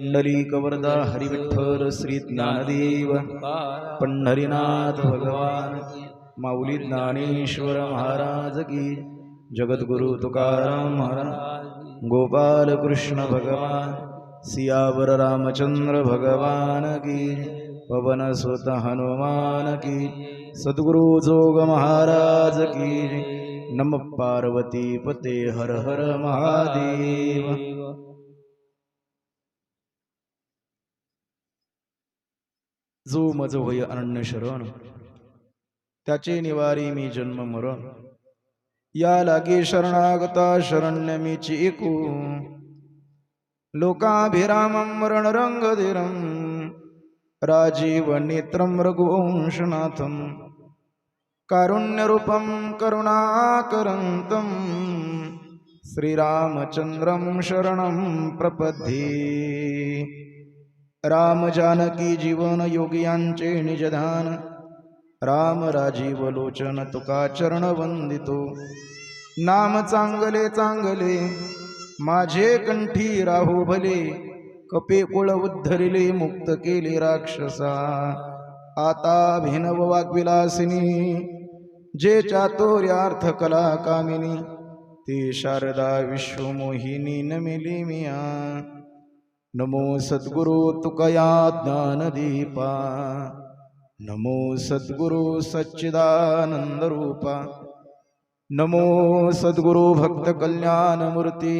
पुंडलीकवरदा हरिविठ्ठल श्री ज्ञानदेव पंढरीनाथ भगवान माऊली ज्ञानेश्वर महाराज की, जगद्गुरु तुकाराम महाराज, गोपाल कृष्ण भगवान, सियावर रामचंद्र भगवान की, पवन सुत हनुमान की, सद्गुरु जोग महाराज की, नम पार्वती पते हर हर महादेव। जो मज होय अनन्य शरण, त्याचे निवारी मी जन्म मरण, या लागे शरणागता शरण्य मीची एकू, लोकाभिरामं मरण रंगधीरं, राजीव नेत्रं रघुवंशनाथं, कारुण्यरूपं करुणाकरन्तं, श्रीरामचन्द्रं शरणं प्रपद्ये। राम जानकी जीवन योगियांचे निजधान, राम राजीव लोचन तुका चरण वंदितो, नाम चांगले चांगले माझे कंठी राहू भले, कपे कुळ उद्धरिले मुक्त केले राक्षसा, आता भिनव वाग्विलासिनी, जे चातुर्यार्थ कला कामिनी, ते शारदा विश्वमोहिनी नमिली मिया। नमो सद्गुरु तुकया ज्ञानदीपा, नमो सद्गुरु सच्चिदानंद रूपा, नमो सद्गुरु भक्त कल्याण मूर्ती,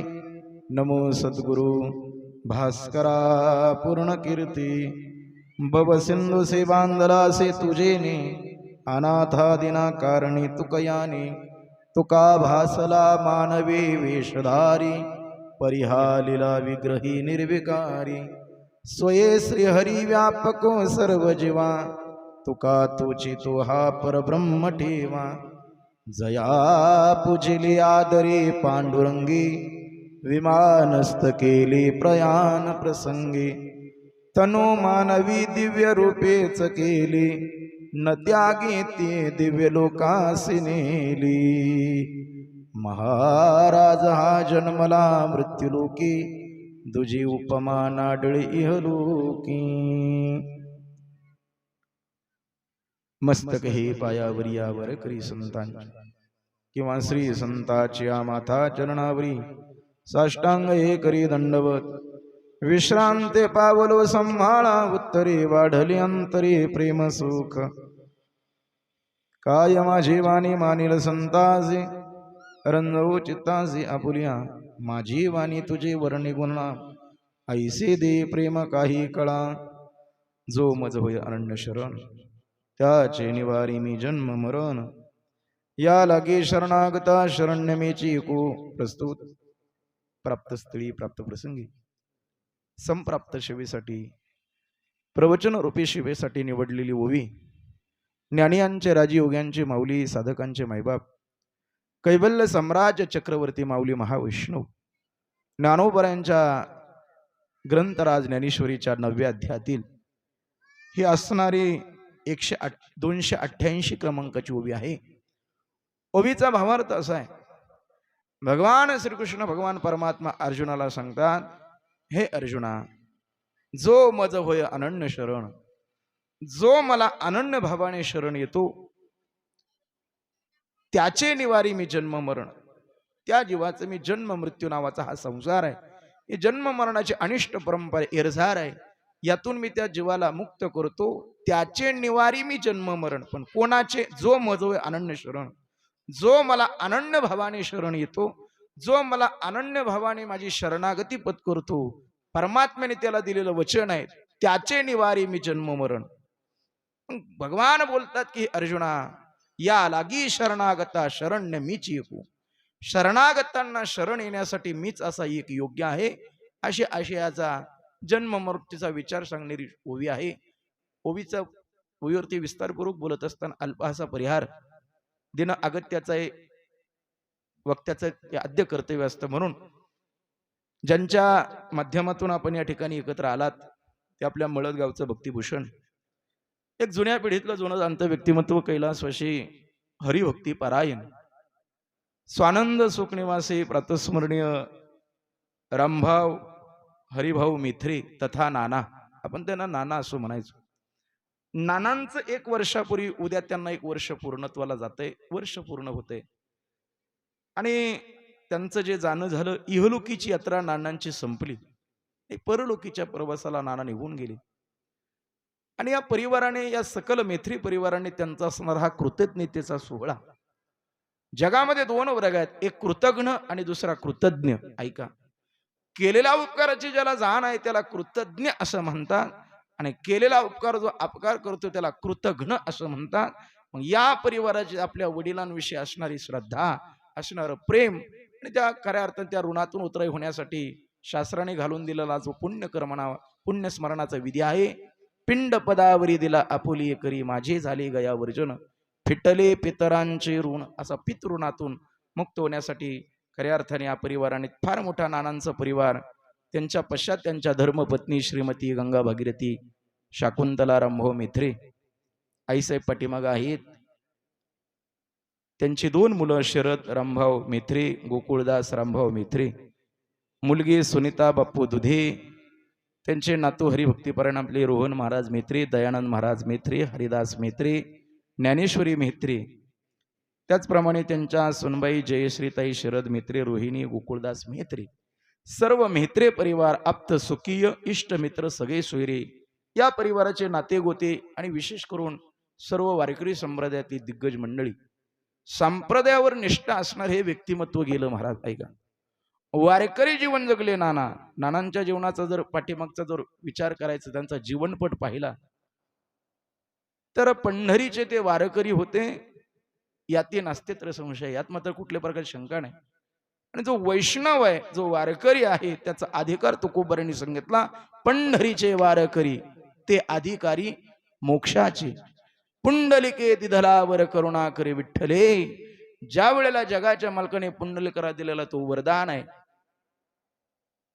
नमो सद्गुरु भास्करा पूर्ण कीर्ती, भव सिंधू से बांधला से तुझेने, अनाथादिना कारणी तुकयाने, तुका भासला मानवी वेशधारी, परिहालिला विग्रही निर्विकारी, स्वये श्री हरी व्यापको सर्व जीवा, तुका तुची तो हा परब्रह्म ठेवा, जया पूजिली आदरी पांडुरंगी, विमानस्थ केली प्रयाण प्रसंगी, तनु मानवी दिव्य रूपेच केली, न त्यागी ते दिव्य लोकासी नेली, महाराज हा जन्मला मृत्युलोकी, दुजी उपमा नाडळी इहलोकी, मस्तक हे पायावरी यावर करी संतांची, किंवा श्री संताची माथा चरणावरी, साष्टांग हे करी दंडवत, विश्रांते पावलो संभाळा उत्तरे, वाढली अंतरे प्रेम सुख, काय माझी वाणी मानिल संतासी, रंजवू चित्तासी आपुलिया, माझी वाणी तुझे वर्णी गुणा, ऐसे दे प्रेम काही कळा, जो मज होय अनन्य शरण, त्याचे निवारी मी जन्म मरण, या लागे शरणागता शरण्य मेची को। प्रस्तुत प्राप्त स्थळी प्राप्त प्रसंगी संप्राप्त सेवेसाठी, प्रवचन रूपी सेवेसाठी निवडलेली ओवी, ज्ञानियांचे राजयोग्यांचे माऊली, साधकांचे मायबाप, कैवल्य सम्राट चक्रवर्ती माऊली महाविष्णू ज्ञानोबरायांच्या ग्रंथराज ज्ञानेश्वरीच्या 9व्या अध्यायातील ही असणारी 288 क्रमांकाची ओवी आहे। ओवीचा भावार्थ असा आहे, भगवान श्रीकृष्ण भगवान परमात्मा अर्जुनाला सांगतात, हे अर्जुना, जो मज होय अनन्य शरण, जो मला अनन्य भावाने शरण येतो, त्याचे निवारी मी जन्म मरण, त्या जीवाचं मी जन्म मृत्यू नावाचा हा संसार आहे, हे जन्म मरणाची अनिष्ट परंपरा एरझार आहे, यातून मी त्या जीवाला मुक्त करतो, त्याचे निवारी मी जन्म मरण। पण कोणाचे? जो मज होय अनन्य शरण, जो मला अनन्य भावाने शरण येतो, जो मला अनन्य भावाने माझी शरणागती पत्करतो, परमात्म्याने त्याला दिलेलं वचन आहे, त्याचे निवारी मी जन्म मरण। भगवान बोलतात की अर्जुना, या लागी शरणागता शरण्य मीच एकू, शरणागतांना शरण येण्यासाठी मीच असा एक योग्य आहे, अशी आशयाचा जन्म मृत्यूचा विचार सांगणारी ओवी आहे। ओवीवरती विस्तारपूर्वक बोलत असताना अल्पहासा परिहार दिन अगत्याचा वक्त्याचं आद्य कर्तव्य असतं, म्हणून ज्यांच्या माध्यमातून आपण या ठिकाणी एकत्र आलात ते आपल्या मळदगावचं भक्तिभूषण, एक जुन्या पिढीतलं जुनं जाणतं व्यक्तिमत्व, कैलासवासी हरिभक्ती पारायण, स्वानंद सुखनिवासी प्रातस्मरणीय रामभाव हरिभाऊ मिथ्रे तथा नाना, आपण त्यांना नाना असं म्हणायचो. नानांचं 1 वर्षापूर्वी, उद्या त्यांना 1 वर्ष पूर्णत्वाला जातंय, वर्ष पूर्ण होतंय. आणि त्यांचं जे जाणं झालं, इहलोकीची यात्रा नानांची संपली, परलोकीच्या प्रवासाला नाना निघून गेले. आणि या परिवाराने, या सकल मेथ्री परिवाराने त्यांचा असणारा हा कृतज्ञतेचा सोहळा, जगामध्ये 2 वर्ग आहेत, एक कृतज्ञ आणि दुसरा कृतज्ञ. ऐका, केलेल्या उपकाराची ज्याला जाण आहे त्याला कृतज्ञ असं म्हणतात, आणि केलेला उपकार जो अपकार करतो त्याला कृतघ्न असं म्हणतात. मग या परिवाराची आपल्या वडिलांविषयी असणारी श्रद्धा, असणारं प्रेम, आणि त्या खऱ्या अर्थाने त्या ऋणातून उतराई होण्यासाठी शास्त्राने घालून दिलेला जो पुण्यस्मरणाचा विधी आहे, पिंड पदावरी दिला आपुली करी माझे झाले गया वर्जन, फिटले पितरांचे ऋण, असा पितृणातून मुक्त होण्यासाठी खऱ्या अर्थाने या परिवाराने, फार मोठा नानांचा परिवार, त्यांच्या पश्चात त्यांच्या धर्मपत्नी श्रीमती गंगा भागीरथी शाकुंतला रामभाऊ मिथ्रे आईसाहेब पाठीमागे आहेत. त्यांची 2 मुलं, शरद रामभाऊ मिथ्रे, गोकुळदास रामभाऊ मिथ्रे, मुलगी सुनीता बाप्पू दुधे, त्यांचे नातू हरिभक्तीपरायण आपले रोहन महाराज मिथ्रे, दयानंद महाराज मिथ्रे, हरिदास मिथ्रे, ज्ञानेश्वरी मिथ्रे, त्याचप्रमाणे त्यांच्या सुनबाई जयश्रीताई शरद मित्रे, रोहिणी गोकुळदास मित्रे, सर्व मित्रे परिवार, आप्त सुखीय इष्ट मित्र सगळे सोयरे, या परिवाराचे नाते गोते, आणि विशेष करून सर्व वारकरी संप्रदायातील दिग्गज मंडळी, संप्रदायावर निष्ठा असणार हे व्यक्तिमत्व गेलं महाराज. ऐका, वारकरी जीवन जगले नानांच्या जीवनाचा जर पाठीमागचा जर विचार करायचा, त्यांचा जीवनपट पाहिला तर पंढरीचे ते वारकरी होते, याती नास्तित्र संशय, यात मात्र कुठल्या प्रकारची शंका नाही. आणि जो वैष्णव आहे, जो वारकरी आहे, त्याचा अधिकार तुकोबारांनी सांगितला, पंढरीचे वारकरी ते अधिकारी मोक्षाचे, पुंडलिके दिधलावर करुणा करे विठ्ठले. ज्या वेळेला जगाच्या मालकाने पुंडलिकाला दिलेला तो वरदान आहे,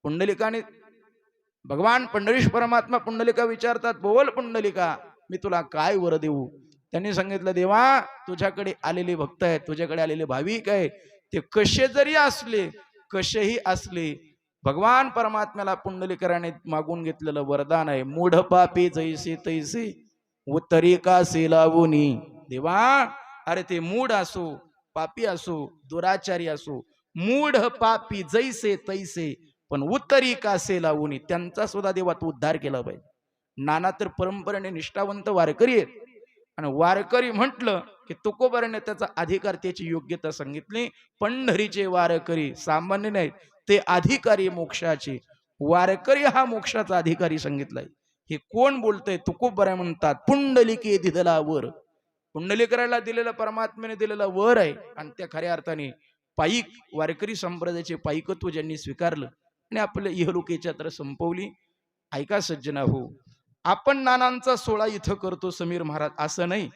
पुंडलिकाने, भगवान पंढरीश परमात्मा पुंडलिका विचारतात, बोल पुंडलिका, मी तुला काय वर देऊ? त्यांनी सांगितलं, देवा, तुझ्याकडे आलेले भक्त आहेत, तुझ्याकडे आलेले भाविक आहे, ते कसे जरी असले, कसेही असले, भगवान परमात्म्याला पुंडलिकाने मागून घेतलेलं वरदान आहे, मूढ पापी जैसे तैसे उत्तरी का सेलावुनी. देवा, अरे ते मूढ असो, पापी असो, दुराचारी असो, मूढ पापी जैसे तैसे, पण उत्तरी का सेलावुनी, त्यांचा सुद्धा देवा तू उद्धार केला पाहिजे. नाना तर परंपरेने निष्ठावंत वारकरी आहेत, आणि वारकरी म्हटलं की तुकोबाराने त्याचा अधिकार, त्याची योग्यता सांगितली. पंढरीचे वारकरी सामान्य नाहीत, ते अधिकारी मोक्षाचे. वारकरी हा मोक्षाचा अधिकारी सांगितलाय. हे कोण बोलतंय? तुकोबारा म्हणतात, पुंडलिके दिलेला वर, पुंडलिकाला दिलेला, परमात्म्याने दिलेला वर आहे. आणि त्या खऱ्या अर्थाने पायिक, वारकरी संप्रदायाचे पायिकत्व ज्यांनी स्वीकारलं आणि आपल्या इहलोकीची यात्रा संपवली. ऐका सज्जना हो, आपण नानांचा सोहळा इथं करतो समीर महाराज, असं नाही.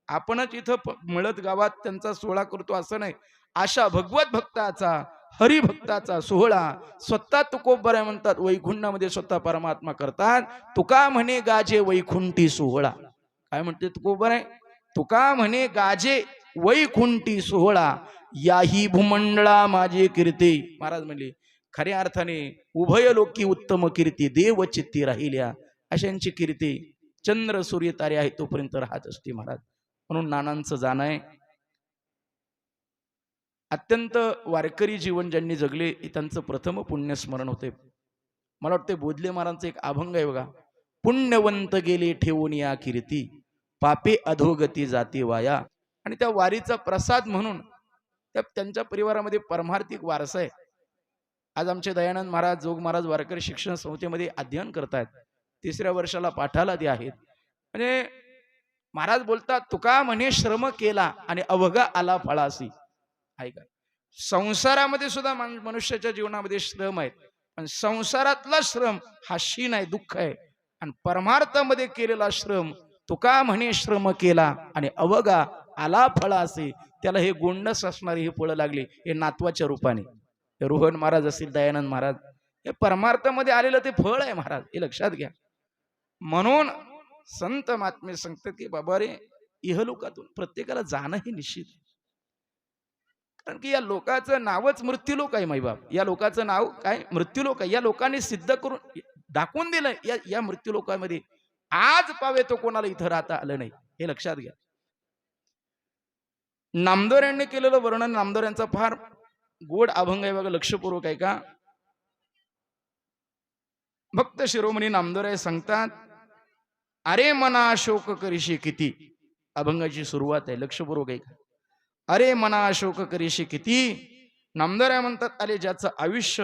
आपणच इथं मिळत गावात त्यांचा सोहळा करतो असं नाही. अशा भगवत भक्ताचा, हरिभक्ताचा सोहळा स्वतः तुकोबारा म्हणतात, वैकुंठामध्ये स्वतः परमात्मा करतात. तुका म्हणे गाजे वैकुंठी सोहळा. काय म्हणते तुकोबारा? तुका म्हणे गाजे वैकुंठी सोहळा, याही भूमंडळा माझे कीर्ती. महाराज म्हणले, खऱ्या अर्थाने उभय लोकी उत्तम कीर्ती देव चित्ती राहिल्या, अशांची कीर्ती चंद्र सूर्य तारे आहे तोपर्यंत राहत असते महाराज. म्हणून नानांचं जाणं आहे. अत्यंत वारकरी जीवन ज्यांनी जगले त्यांचं प्रथम पुण्यस्मरण होते. मला वाटते बोधले महाराजांचं एक अभंग आहे बघा, पुण्यवंत गेले ठेवून या कीर्ती, पापे अधोगती जाती वाया. आणि त्या वारीचा प्रसाद म्हणून त्यांच्या परिवारामध्ये परमार्थिक वारसा आहे. आज आमचे दयानंद महाराज, जोग महाराज वारकरी शिक्षण संस्थेमध्ये अध्ययन करतायत, 3ऱ्या वर्षाला पाठाला ते आहेत. म्हणजे महाराज बोलतात, तुका म्हणे श्रम केला आणि अवघा आला फळासी. ऐका, संसारामध्ये सुद्धा मनुष्याच्या जीवनामध्ये श्रम आहेत, पण संसारातला श्रम हा शीन आहे, दुःख आहे. आणि परमार्थामध्ये केलेला श्रम, तुका म्हणे श्रम केला आणि अवघा आला फळासी, त्याला हे गोंडस असणारे हे फळं लागले, हे नातवाच्या रूपाने. रोहन महाराज असतील, दयानंद महाराज, हे परमार्थामध्ये आलेलं ते फळ आहे महाराज, हे लक्षात घ्या. म्हणून संत महात्मे सांगतात की बाबा रे, इहलोकातून प्रत्येकाला जाणं हे निश्चित. कारण की या लोकांचं नावच मृत्यूलोक आहे माईबाप. या लोकांचं नाव काय मृत्यूलोक आहे. या लोकांनी सिद्ध करून दाखवून दिलंय या या मृत्यूलोकामध्ये आज पावे तो कोणाला इथं राहता आलं नाही, हे लक्षात घ्या. नामदेव यांनी केलेलं वर्णन, नामदेव यांचा फार गोड अभंग आहे बघा, लक्षपूर्वक आहे का. भक्त शिरोमणी नामदेवराय सांगतात, अरे मना शोक करीशी किती. अभंगाची सुरुवात आहे, लक्षपूर्वक आहे का. अरे मना शोक करीशी किती. नामदेवराय म्हणतात, अरे ज्याचं आयुष्य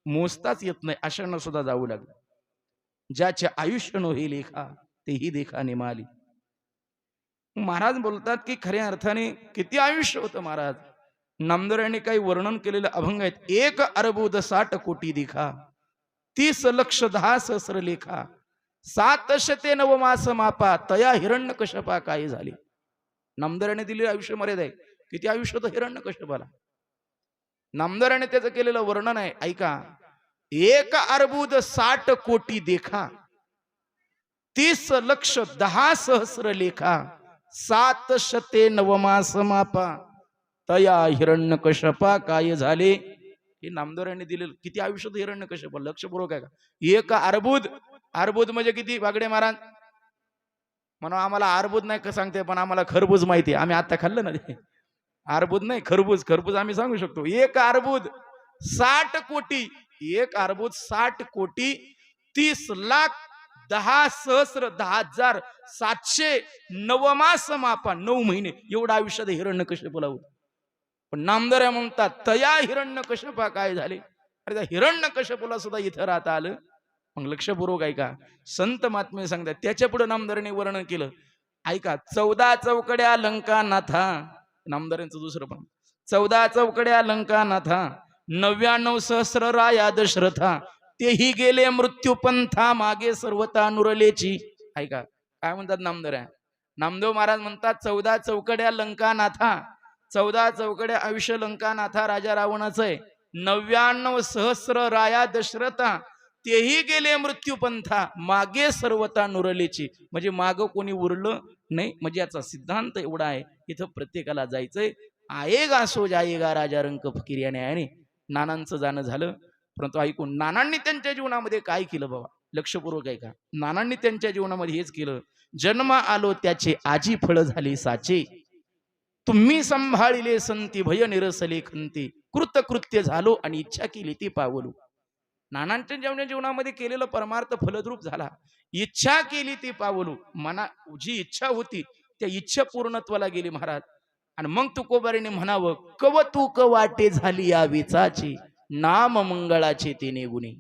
मोजताच येत नाही अशांना सुद्धा जाऊ लागलं. ज्याचे आयुष्य नो हे लेखा तेही देखा निमाली. महाराज बोलतात की खऱ्या अर्थाने किती आयुष्य होतं महाराज. नामदेवरायांनी काही वर्णन केलेलं अभंग आहेत. 1,60,00,00,000 देखा, 30,10,00,000 लेखा, 700 मास मापा, तया हिरण्यकश्यपा काय झाले. नामदेवराने दिलेलं आयुष्य मर्यादा आहे. किती आयुष्य होतं हिरण्यकश्यपाला. नामदेवराने त्याचं केलेलं वर्णन आहे, ऐका. 1,60,00,00,000 देखा, 30,10,00,000 लेखा, 700 मास मापा, तया हिरण्यकश्यपा काय झाले. हे नामदेवरांनी दिलेलं किती आयुष्य होतं हिरण्यकश्यप. लक्षपूर्वक आहे का. 1 अर्बुद म्हणजे किती बागडे महाराज म्हणून आम्हाला अर्बुद नाही का सांगते, पण आम्हाला खरबूज माहिती आहे. आम्ही आता खाल्लं ना ते. अर्बुद नाही, खरबूज. खरबूज आम्ही सांगू शकतो. 1 अर्बुद 60 कोटी. 1 अर्बुद 60 कोटी 30,10,10,709 मास मापा, 9 महिने एवढं आयुष्यात हिरण्यकश्यपाला होतं. पण नामदेव म्हणतात, तया हिरण्यकश्यपा काय झाले. अरे त्या हिरण्यकश्यपाला सुद्धा इथं राहता आलं. मग लक्षपूर्वक ऐका. संत महात्मे सांगतात, त्याच्या पुढे नामदेवाने वर्णन केलं, ऐका. 14 चौकड्या लंका नाथा. नामदेवांचं दुसरं पण 14 चौकड्या लंका नाथा, 99 सहस्र राया दशरथा, तेही गेले मृत्यू पंथा, मागे सर्वता नुरलेची. ऐका काय म्हणतात नामदेव. नामदेव महाराज म्हणतात, 14 चौकड्या लंका नाथा, 14 चौकड्या आयुष्य लंका नाथा राजा रावणाचं आहे. 99 सहस्र राया दशरथा, तेही गेले मृत्यू पंथा, मागे सर्वता नुरलेची. म्हणजे माग कोणी उरलं नाही. म्हणजे याचा सिद्धांत एवढा आहे, इथं प्रत्येकाला जायचंय. आएगा सो जाएगा राजा रंक फकीर या न्यायाने नानांचं जाणं झालं. परंतु ऐकून, नानांनी त्यांच्या जीवनामध्ये काय केलं बाबा, लक्षपूर्वक आहे का. नानांनी त्यांच्या जीवनामध्ये हेच केलं. जन्म आलो त्याचे आजी फळ झाली साचे, तुम्ही संभाळिले संती भय निरसले खंती, कृतकृत्य झालो आणि इच्छा केली ती पावलो. नानांच्या जीवनामध्ये केलेलं परमार्थ फलद्रूप झाला. इच्छा केली ती पावलो. मना जी इच्छा होती त्या इच्छा पूर्णत्वाला गेली महाराज. आणि मग तुकोबारीने म्हणावं, कवतुक वाटे झाली या विचाची, नाम मंगळाचे तिने गुणी,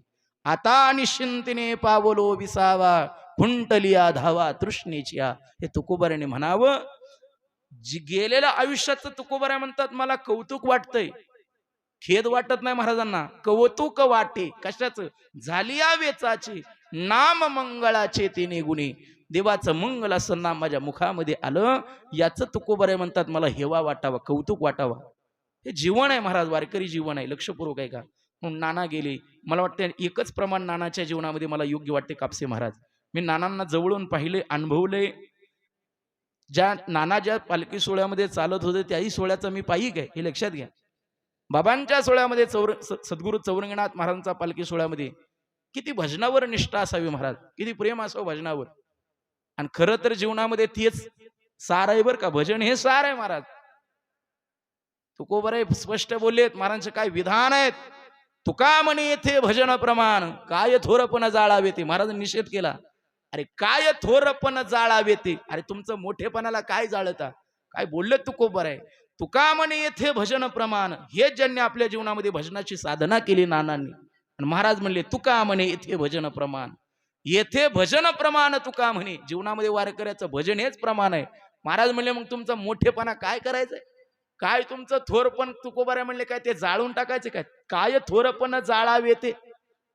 आता निश्चिंतीने पावलो विसावा, खुंटलिया धावा तृष्णेच्या. हे तुकोबारीने म्हणावं. जी गेलेल्या आयुष्याचं तुकोबाऱ्या म्हणतात, मला कौतुक वाटतंय, खेद वाटत नाही महाराजांना. कौतुक वाटे कशाचं, झाली या वेचाची, नाम मंगळाचे तिने गुणी, देवाचं मंगल असं नाम माझ्या मुखामध्ये आलं, याचं तुकोबारे म्हणतात मला हेवा वाटावा, कौतुक वाटावा. हे जीवन आहे महाराज, वारकरी जीवन आहे. लक्षपूर्वक आहे का. म्हणून नाना गेले. मला वाटतं एकच प्रमाण नानाच्या जीवनामध्ये मला योग्य वाटते, कापसे महाराज. मी नानांना जवळून पाहिले, अनुभवले. ज्या नाना ज्या पालखी सोहळ्यामध्ये चालत होते त्याही सोहळ्याचा मी पायीक आहे, हे लक्षात घ्या. बाबांच्या सोहळ्यामध्ये सद्गुरू चौरंगनाथ महाराजांचा पालखी सोहळ्यामध्ये किती भजनावर निष्ठा असावी महाराज, किती प्रेम असावं भजनावर. आणि खरं तर जीवनामध्ये तेच सार आहे बरं का. भजन हे सार आहे महाराज. तुकोबारे स्पष्ट बोललेत, महाराजांचे काय विधान आहेत. तुका म्हणे येथे भजन प्रमाण, काय थोरपण जाळावे ते. महाराजांनी निषेध केला. अरे काय थोरपण जाळावे ते. अरे तुमचं मोठेपणाला काय जाळता, काय बोलले तुकोबारे. तुका म्हणे येथे भजन प्रमाण, हे ज्यांनी आपल्या जीवनामध्ये भजनाची साधना केली नानांनी. आणि महाराज म्हणले तुका म्हणे येथे भजन प्रमाण, येथे भजन प्रमाण तुका म्हणे. जीवनामध्ये वारकऱ्याचं भजन हेच प्रमाण आहे. महाराज म्हणले मग तुमचा मोठेपणा काय करायचंय, काय तुमचं थोरपण. तुकोबारे म्हणले काय ते जाळून टाकायचे काय, काय थोरपण जाळावे ते.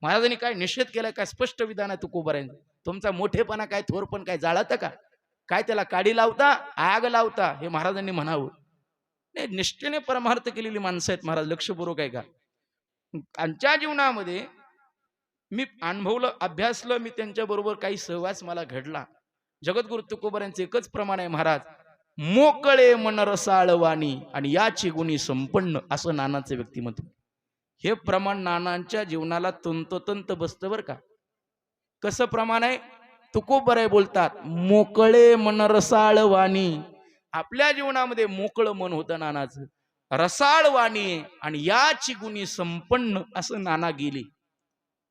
महाराजांनी काय निषेध केलाय, काय स्पष्ट विधान आहे तुकोबाऱ्यांचं. तुमचा मोठेपणा काय थोरपण काय जाळता का, काय त्याला काडी लावता, आग लावता, हे महाराजांनी म्हणावं. निष्ठेने परमार्थ केलेली माणसं आहेत महाराज. लक्षपूर्वक आहे का. त्यांच्या जीवनामध्ये मी अनुभवलं, अभ्यासलं, मी त्यांच्या बरोबर काही सहवास मला घडला. जगद्गुरु तुकोबाऱ्यांचं एकच प्रमाण आहे महाराज, मोकळे मन रसाळवाणी आणि याची गुणी संपन्न, असं नानाचं व्यक्तिमत्व. हे प्रमाण नानांच्या जीवनाला तंतोतंत बसतं बरं का. कसं प्रमाण आहे? तुकोबराय बोलतात, मोकळे मन रसाळवाणी. आपल्या जीवनामध्ये मोकळं मन होतं नानाचं, रसाळवाणी आणि याची गुणी संपन्न, असं नाना गेली.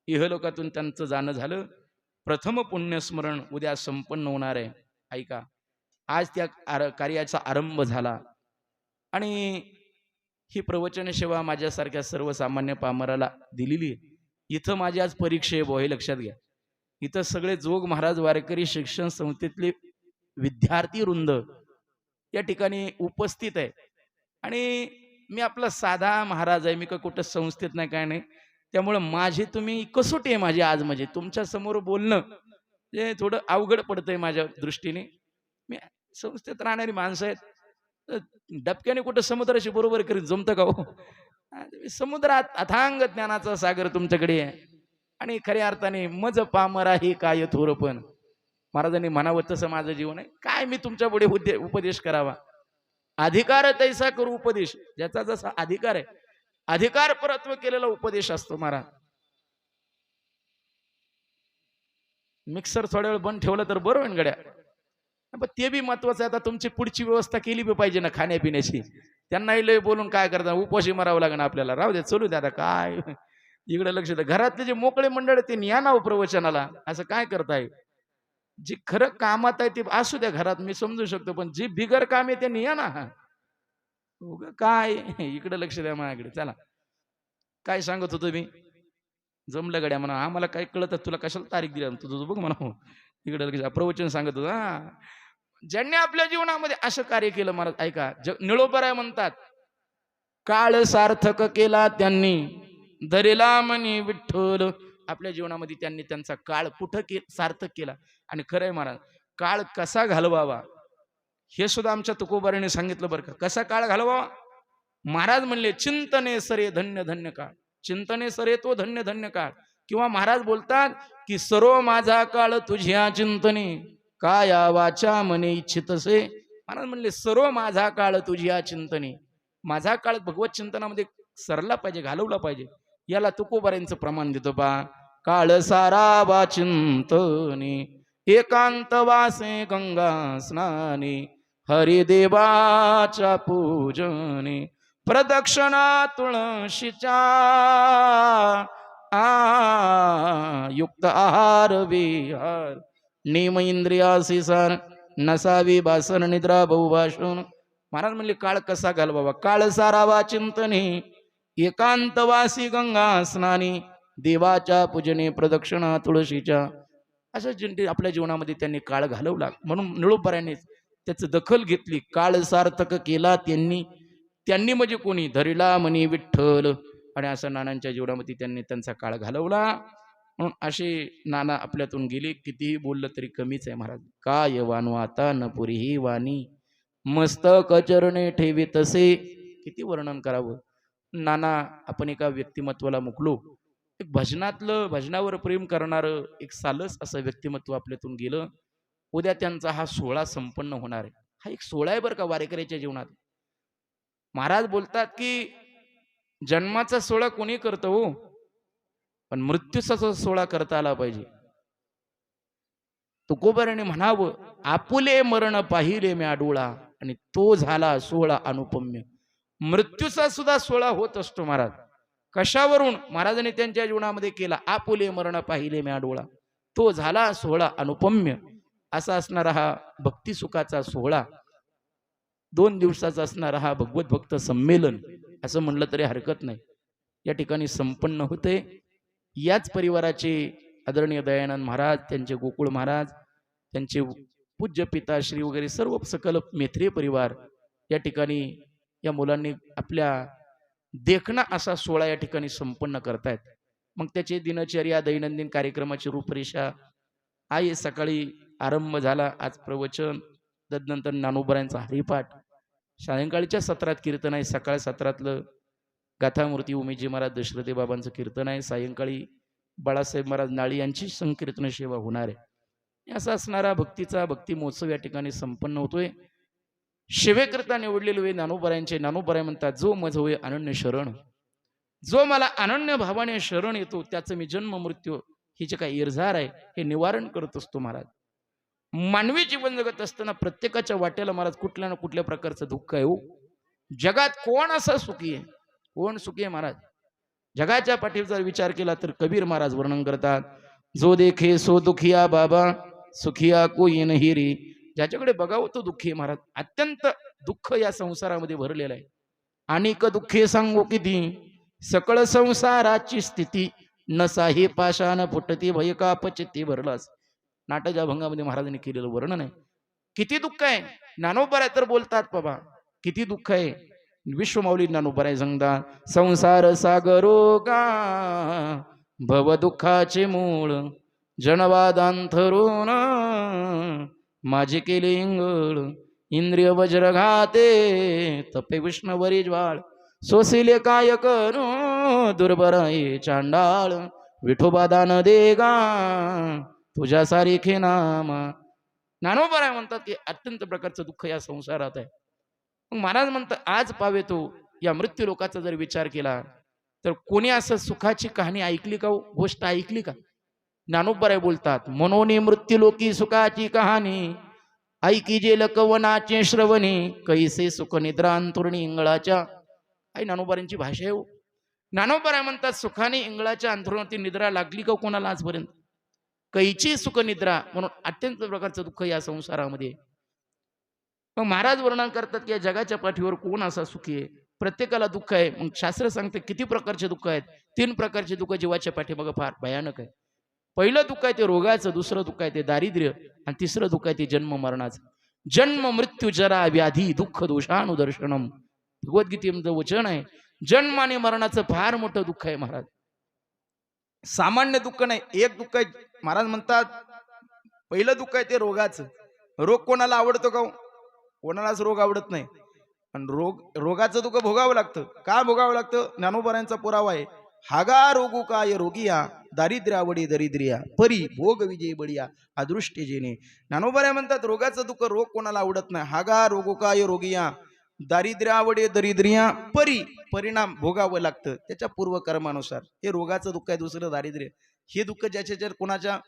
इहलोकातून त्यांचं जाणं झालं. प्रथम पुण्यस्मरण उद्या संपन्न होणार आहे. ऐका, आज त्या कार्याचा आरंभ झाला आणि ही प्रवचन सेवा माझ्यासारख्या सर्वसामान्य पामराला दिलेली आहे. इथं माझी आज परीक्षा आहे, हे लक्षात घ्या. इथं सगळे जोग महाराज वारकरी शिक्षण संस्थेतले विद्यार्थी वृंद या ठिकाणी उपस्थित आहे आणि मी आपला साधा महाराज आहे. मी का कुठं संस्थेत नाही, काय नाही. त्यामुळे माझी तुम्ही कसोटी आहे माझी आज. म्हणजे तुमच्या समोर बोलणं जे थोडं अवघड पडतंय माझ्या दृष्टीने. मी संस्थेत राहणारी माणसं आहेत, डबक्याने कुठं समुद्राशी बरोबर करीत जमतं का हो? समुद्रात अथांग ज्ञानाचा सागर तुमच्याकडे आहे आणि खऱ्या अर्थाने मज पामरा हे काय थोरपण. महाराजांनी म्हणावं तसं माझं जीवन आहे. काय मी तुमच्या पुढे उपदेश करावा? अधिकार तैसा करू उपदेश, ज्याचा जसा अधिकार आहे, अधिकार परत्व केलेला उपदेश असतो महाराज. मिक्सर थोड्या वेळ बंद ठेवलं तर बरं होईल गड्या. पण ते बी महत्वाचं आहे. आता तुमची पुढची व्यवस्था केली बी पाहिजे ना खाण्यापिण्याची. त्यांनाही लय बोलून काय करता, उपाशी मारावं लागेल आपल्याला. राहू द्या, चलू द्या आता, काय इकडे लक्ष द्या. घरातले जे मोकळे मंडळ ते न्या ना प्रवचनाला, असं काय करताय? जे खरं कामात आहे ते असू द्या घरात, मी समजू शकतो, पण जे बिगर काम आहे ते न्या ना. काय इकडे लक्ष द्या माझ्याकडे. चला, काय सांगत होतो मी? जमलं गड्या म्हणा, आम्हाला काय कळत, तुला कशाला तारीख दिली तुझं बघ म्हणा. इकडे लक्ष, प्रवचन सांगत होतो. ज्यांनी आपल्या जीवनामध्ये असं कार्य केलं महाराज, ऐका, निळोबराय म्हणतात, काळ सार्थक केला त्यांनी, धरेला मनी विठ्ठल. आपल्या जीवनामध्ये त्यांनी त्यांचा काळ कुठं सार्थक केला. आणि खरंय महाराज, काळ कसा घालवावा हे सुद्धा आमच्या तुकोबाराने सांगितलं बरं का. कसा काळ घालवावा? महाराज म्हणले, चिंतने सरे धन्य धन्य काळ. चिंतने सरे तो धन्य धन्य काळ. किंवा महाराज बोलतात की सर्व माझा काळ तुझ्या चिंतने, काया वाचा मने इच्छितसे. महाराज म्हणले, सर्व माझा काळ तुझ्या चिंतने. माझा काळ भगवत चिंतनामध्ये सरला पाहिजे, घालवला पाहिजे. याला तुकोबारांचं प्रमाण देतो पा. काळ सारा वा चिंतने, एकांत वासे गंगा स्नाने, हरिदेवाच्या पूजने, प्रदक्षिणा तुळशीच्या, युक्त आहार विहार, नियम इंद्रियासी सार, नसावी बासन निद्रा बहुभाषण. महाराज म्हणले, काळ कसा घालवावा? काळ सारावा चिंतने, एकांतवासी गंगा स्नानी, देवाच्या पूजने, प्रदक्षिणा तुळशीच्या. अशा आपल्या जीवनामध्ये त्यांनी काळ घालवला. म्हणून निळोबाराने त्याचं दखल घेतली. काळ सार्थक केला त्यांनी. त्यांनी म्हणजे कोणी? धरिला मनी विठ्ठल. आणि असं नानांच्या जीवनामध्ये त्यांनी त्यांचा काळ घालवला. म्हणून असे नाना आपल्यातून गेले. कितीही बोललं तरी कमीच आहे महाराज. काय वानू आता न पुरी ही वाणी, मस्तक चरणे ठेवी तसे. किती वर्णन करावं. नाना आपण एका व्यक्तिमत्वाला मुकलो. एक भजनातलं, भजनावर प्रेम करणारं एक सालस असं व्यक्तिमत्व आपल्यातून गेलं. उद्या त्यांचा हा सोहळा संपन्न होणार आहे. हा एक सोहळा आहे बरं का वारेकऱ्याच्या जीवनात. महाराज बोलतात की जन्माचा सोहळा कोणी करतो हो, पण मृत्यूचा सोहळा करता आला पाहिजे. तुकोबाराने म्हणावं, आपुले मरण पाहिले मी आडोळा, आणि तो झाला सोहळा अनुपम्य. मृत्यूचा सुद्धा सोहळा होत असतो महाराज. कशावरून? महाराजांनी त्यांच्या जीवनामध्ये केला. आपुले मरण पाहिले मी आडोळा, तो झाला सोहळा अनुपम्य. असा असणारा हा भक्ती सुखाचा सोहळा, 2 दिवसाचा असणारा हा भगवत भक्त संमेलन असं म्हणलं तरी हरकत नाही, या ठिकाणी संपन्न होते. याच परिवाराचे आदरणीय दयानंद महाराज, त्यांचे गोकुळ महाराज, त्यांचे पूज्य पिताश्री वगैरे सर्व सकल मेत्रे परिवार या ठिकाणी या मुलांनी आपल्या देखणा असा सोहळा या ठिकाणी संपन्न करतायत. मग त्याची दिनचर्या, दैनंदिन कार्यक्रमाची रूपरेषा आहे. सकाळी आरंभ झाला आज प्रवचन, तदनंतर ज्ञानोबारांचा हरिपाठ, सायंकाळच्या सत्रात कीर्तन आहे, सकाळ सत्रातलं गाथामूर्ती उमेशजी महाराज दशरथी बाबांचं कीर्तन आहे, सायंकाळी बाळासाहेब महाराज नाळी यांची संकीर्तन सेवा होणार आहे. असा असणारा भक्तीचा भक्ती महोत्सव या ठिकाणी संपन्न होतोय. शिवेकरता निवडलेले वे ज्ञानोबरायांचे. ज्ञानोबराय म्हणतात, जो मज होय अनन्य शरण, जो मला अनन्य भावाने शरण येतो त्याचं मी जन्म मृत्यू ही जे काही इरझार आहे हे निवारण करत असतो महाराज. मानवी जीवन जगत असताना प्रत्येकाच्या वाट्याला महाराज कुठल्या ना कुठल्या प्रकारचं दुःख आहे हो. जगात कोण असं सुखी आहे? कोण सुखी आहे महाराज? जगाच्या पाठीचा विचार केला तर कबीर महाराज वर्णन करतात, जो देखे सो दुखिया बाबा, सुखिया कोई नहीं रे. ज्याच्याकडे बघावं तो दुःखी आहे महाराज. अत्यंत दुःख या संसारामध्ये भरलेलं आहे. अनेक दुःखे सांगू किती, सकळ संसाराची स्थिती, नसा हे पाषाण फुटती भय का पचिती भरलास. नाटक अभंगामध्ये महाराजांनी केलेलं वर्णन आहे. किती दुःख आहे. ज्ञानोबराय तर बोलतात बाबा किती दुःख आहे. विश्वमाऊली ज्ञानोबराय सांगतात, संसार सागरो का भव दुःखाचे मूळ, जनवादांथरून माझे केले इंगळ, इंद्रिय वज्र घाते तपे विष्णवरी ज्वाळ, सोसिले काय करू दुर्बराई चांडाळ, विठोबा दान देगा तुझ्या सारिखे नामा. ज्ञानोबराय म्हणतात की अत्यंत प्रकारचं दुःख या संसारात आहे. मग महाराज म्हणतात, आज पावे तो या मृत्यू लोकाचा जर विचार केला तर कोणी असं सुखाची कहाणी ऐकली का हो? गोष्ट ऐकली का? ज्ञानोबराय बोलतात, मनोनी मृत्यू लोकी सुखाची कहाणी, ऐकी जे लकवनाचे श्रवणी, कैसे सुख निद्रा अंतुरणी इंगळाच्या. आई ज्ञानोबरांची भाषा आहे हो. ज्ञानोबराय म्हणतात, सुखाने इंगळाच्या अंतरुणावरती निद्रा लागली का कोणाला आजपर्यंत? कैची सुख निद्रा. म्हणून अत्यंत प्रकारचं दुःख या संसारामध्ये. मग महाराज वर्णन करतात की या जगाच्या पाठीवर कोण असा सुखी आहे? प्रत्येकाला दुःख आहे. मग शास्त्र सांगते किती प्रकारचे दुःख आहेत. 3 प्रकारचे दुःख जीवाच्या पाठीमागं फार भयानक आहे. पहिलं दुःख आहे ते रोगाचं, दुसरं दुःख आहे ते दारिद्र्य, आणि तिसरं दुःख आहे ते जन्म मरणाचं. जन्म मृत्यू जरा व्याधी दुःख दोषानुदर्शनम. भगवद्गीतेचं वचन आहे. जन्म आणि मरणाचं फार मोठं दुःख आहे महाराज. सामान्य दुःख नाही. एक दुःख आहे. महाराज म्हणतात पहिलं दुःख आहे ते रोगाचं. रोग कोणाला आवडतो का? कोणालाच रोग आवडत नाही. पण रोगाचं दुःख भोगावं लागतं. का भोगावं लागतं? ज्ञानोबरायांचा पुरावा आहे. हागा रोगू काय रोगिया, दारिद्र्यावडी दरिद्रिया, परी भोग विजय बडिया अदृष्टी जेने. ज्ञानोबराय म्हणतात रोगाचं दुःख, रोग कोणाला आवडत नाही. हागा रोगू काय रोगिया, दारिद्र्यावडे दरिद्रिया, परी परिणाम भोगावं लागतं त्याच्या पूर्वकर्मानुसार. हे रोगाचं दुःख आहे. दुसरं दारिद्र्य. हे दुःख ज्याच्या कोणाच्या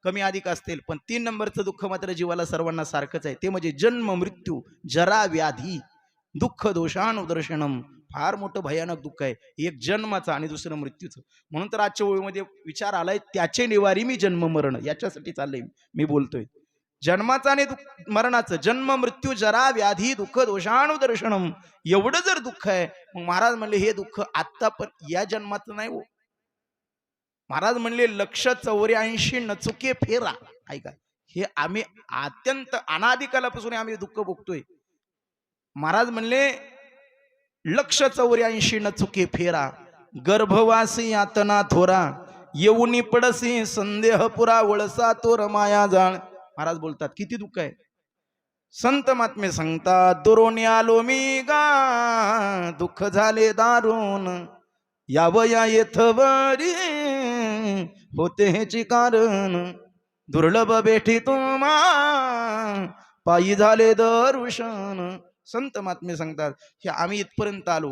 कमी अधिक असतील, पण 3 नंबरचं दुःख मात्र जीवाला सर्वांना सारखंच आहे. ते म्हणजे जन्म मृत्यू जरा व्याधी दुःख दोषानुदर्शनम. फार मोठं भयानक दुःख आहे. एक जन्माचं आणि दुसरं मृत्यूचं. म्हणून तर आजच्या ओळीमध्ये विचार आलाय, त्याचे निवारी मी जन्म मरण. याच्यासाठी चाललंय मी बोलतोय. जन्माचं आणि मरणाचं, जन्म मृत्यू जरा व्याधी दुःख दोषानुदर्शनम. एवढं जर दुःख आहे, मग महाराज म्हणले हे दुःख आत्ता पण या जन्माचं नाही हो. महाराज म्हणले 184 न चुके फेरा. ऐका, हे आम्ही अत्यंत अनादिकालापासून आम्ही दुःख भोगतोय. महाराज म्हणले 184 न चुके फेरा, गर्भवासी यातना थोरा, येऊनी पडसी संदेह पुरा, वळसा तोर माया जाळ. महाराज बोलतात किती दुःख आहे. संत महात्मे सांगतात, दुरोनी आलो मी गा, दुःख झाले दारुण, यावया येथवरी होते ह्याची कारण, दुर्लभ भेटी तुम्हा पायी झाले दर्शन. संत महात्मे सांगतात हे आम्ही इथपर्यंत आलो,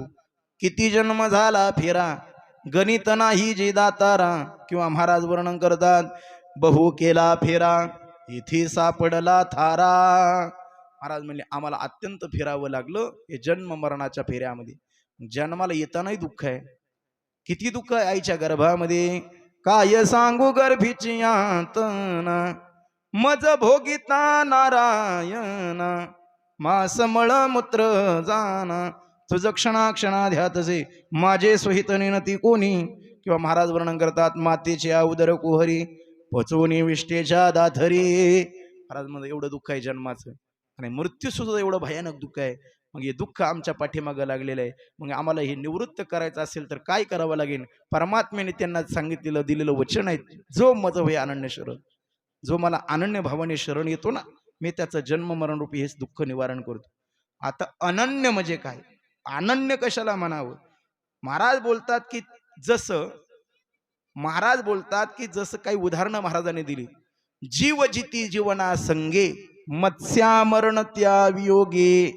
किती जन्म झाला फेरा, गणित नाही जी दातारा. किंवा महाराज वर्णन करतात, बहु केला फेरा इथे सापडला थारा. महाराज म्हणले आम्हाला अत्यंत फिरावं लागलं हे जन्म मरणाच्या फेऱ्यामध्ये. जन्माला येतानाही दुःख आहे. किती दुःख आहे आईच्या गर्भामध्ये. काय सांगू गर्भीची यातना, मज भोगिता नारायणा, मास मळ मूत्र जाना, तुझ क्षणाक्षणाध्यातसे माझे सोहित नेनती कोणी. किंवा महाराज वर्णन करतात, मातेच्या उदर कुहरी पचवणी विष्टेच्या दाथरी. महाराज मध्ये एवढं दुःख आहे जन्माचं, आणि मृत्यू सुद्धा एवढं भयानक दुःख आहे. मग हे दुःख आमच्या पाठीमागं लागलेलं आहे. मग आम्हाला हे निवृत्त करायचं असेल तर काय करावं लागेल? परमात्म्याने त्यांना सांगितलेलं दिलेलं वचन आहे, जो मज होय अनन्य शरण, जो मला अनन्य भावाने शरण येतो ना, मी त्याचं जन्म मरण रूपी हेच दुःख निवारण करतो. आता अनन्य म्हणजे काय? अनन्य कशाला म्हणावं? महाराज बोलतात की जसं काही उदाहरणं महाराजांनी दिली. जीव जिती जीवना संगे, मत्स्या मरण त्या वियोगे,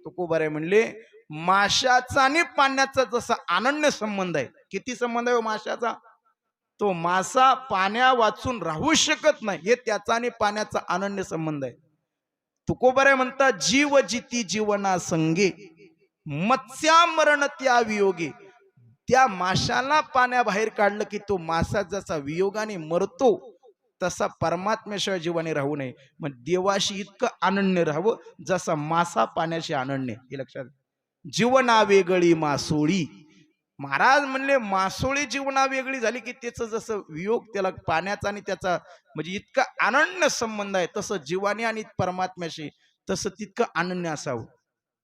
तुकोबाराय म्हणले माशाचा आणि पाण्याचा जसा अनन्य संबंध आहे. किती संबंध आहे माशाचा? तो मासा पाण्या वाचून राहू शकत नाही, हे त्याचा आणि पाण्याचा अनन्य संबंध आहे. तुकोबाराय म्हणतात जीव जिती जीवना संगे मत्स्या मरण त्या वियोगे. त्या माशाला पाण्याबाहेर काढलं की तो मासा जसा वियोगाने मरतो तसा परमात्म्याशिवाय जीवाने राहू नये. मग देवाशी इतकं अनन्य राहावं जसा मासा पाण्याशी अनन्य. हे लक्षात. जीवना वेगळी मासोळी. महाराज म्हणले मासोळी जीवना वेगळी झाली की त्याचं जसं वियोग त्याला पाण्याचा आणि त्याचा म्हणजे इतका अनन्य संबंध आहे, तसं जीवाने आणि परमात्म्याशी तसं तितकं अनन्य असावं.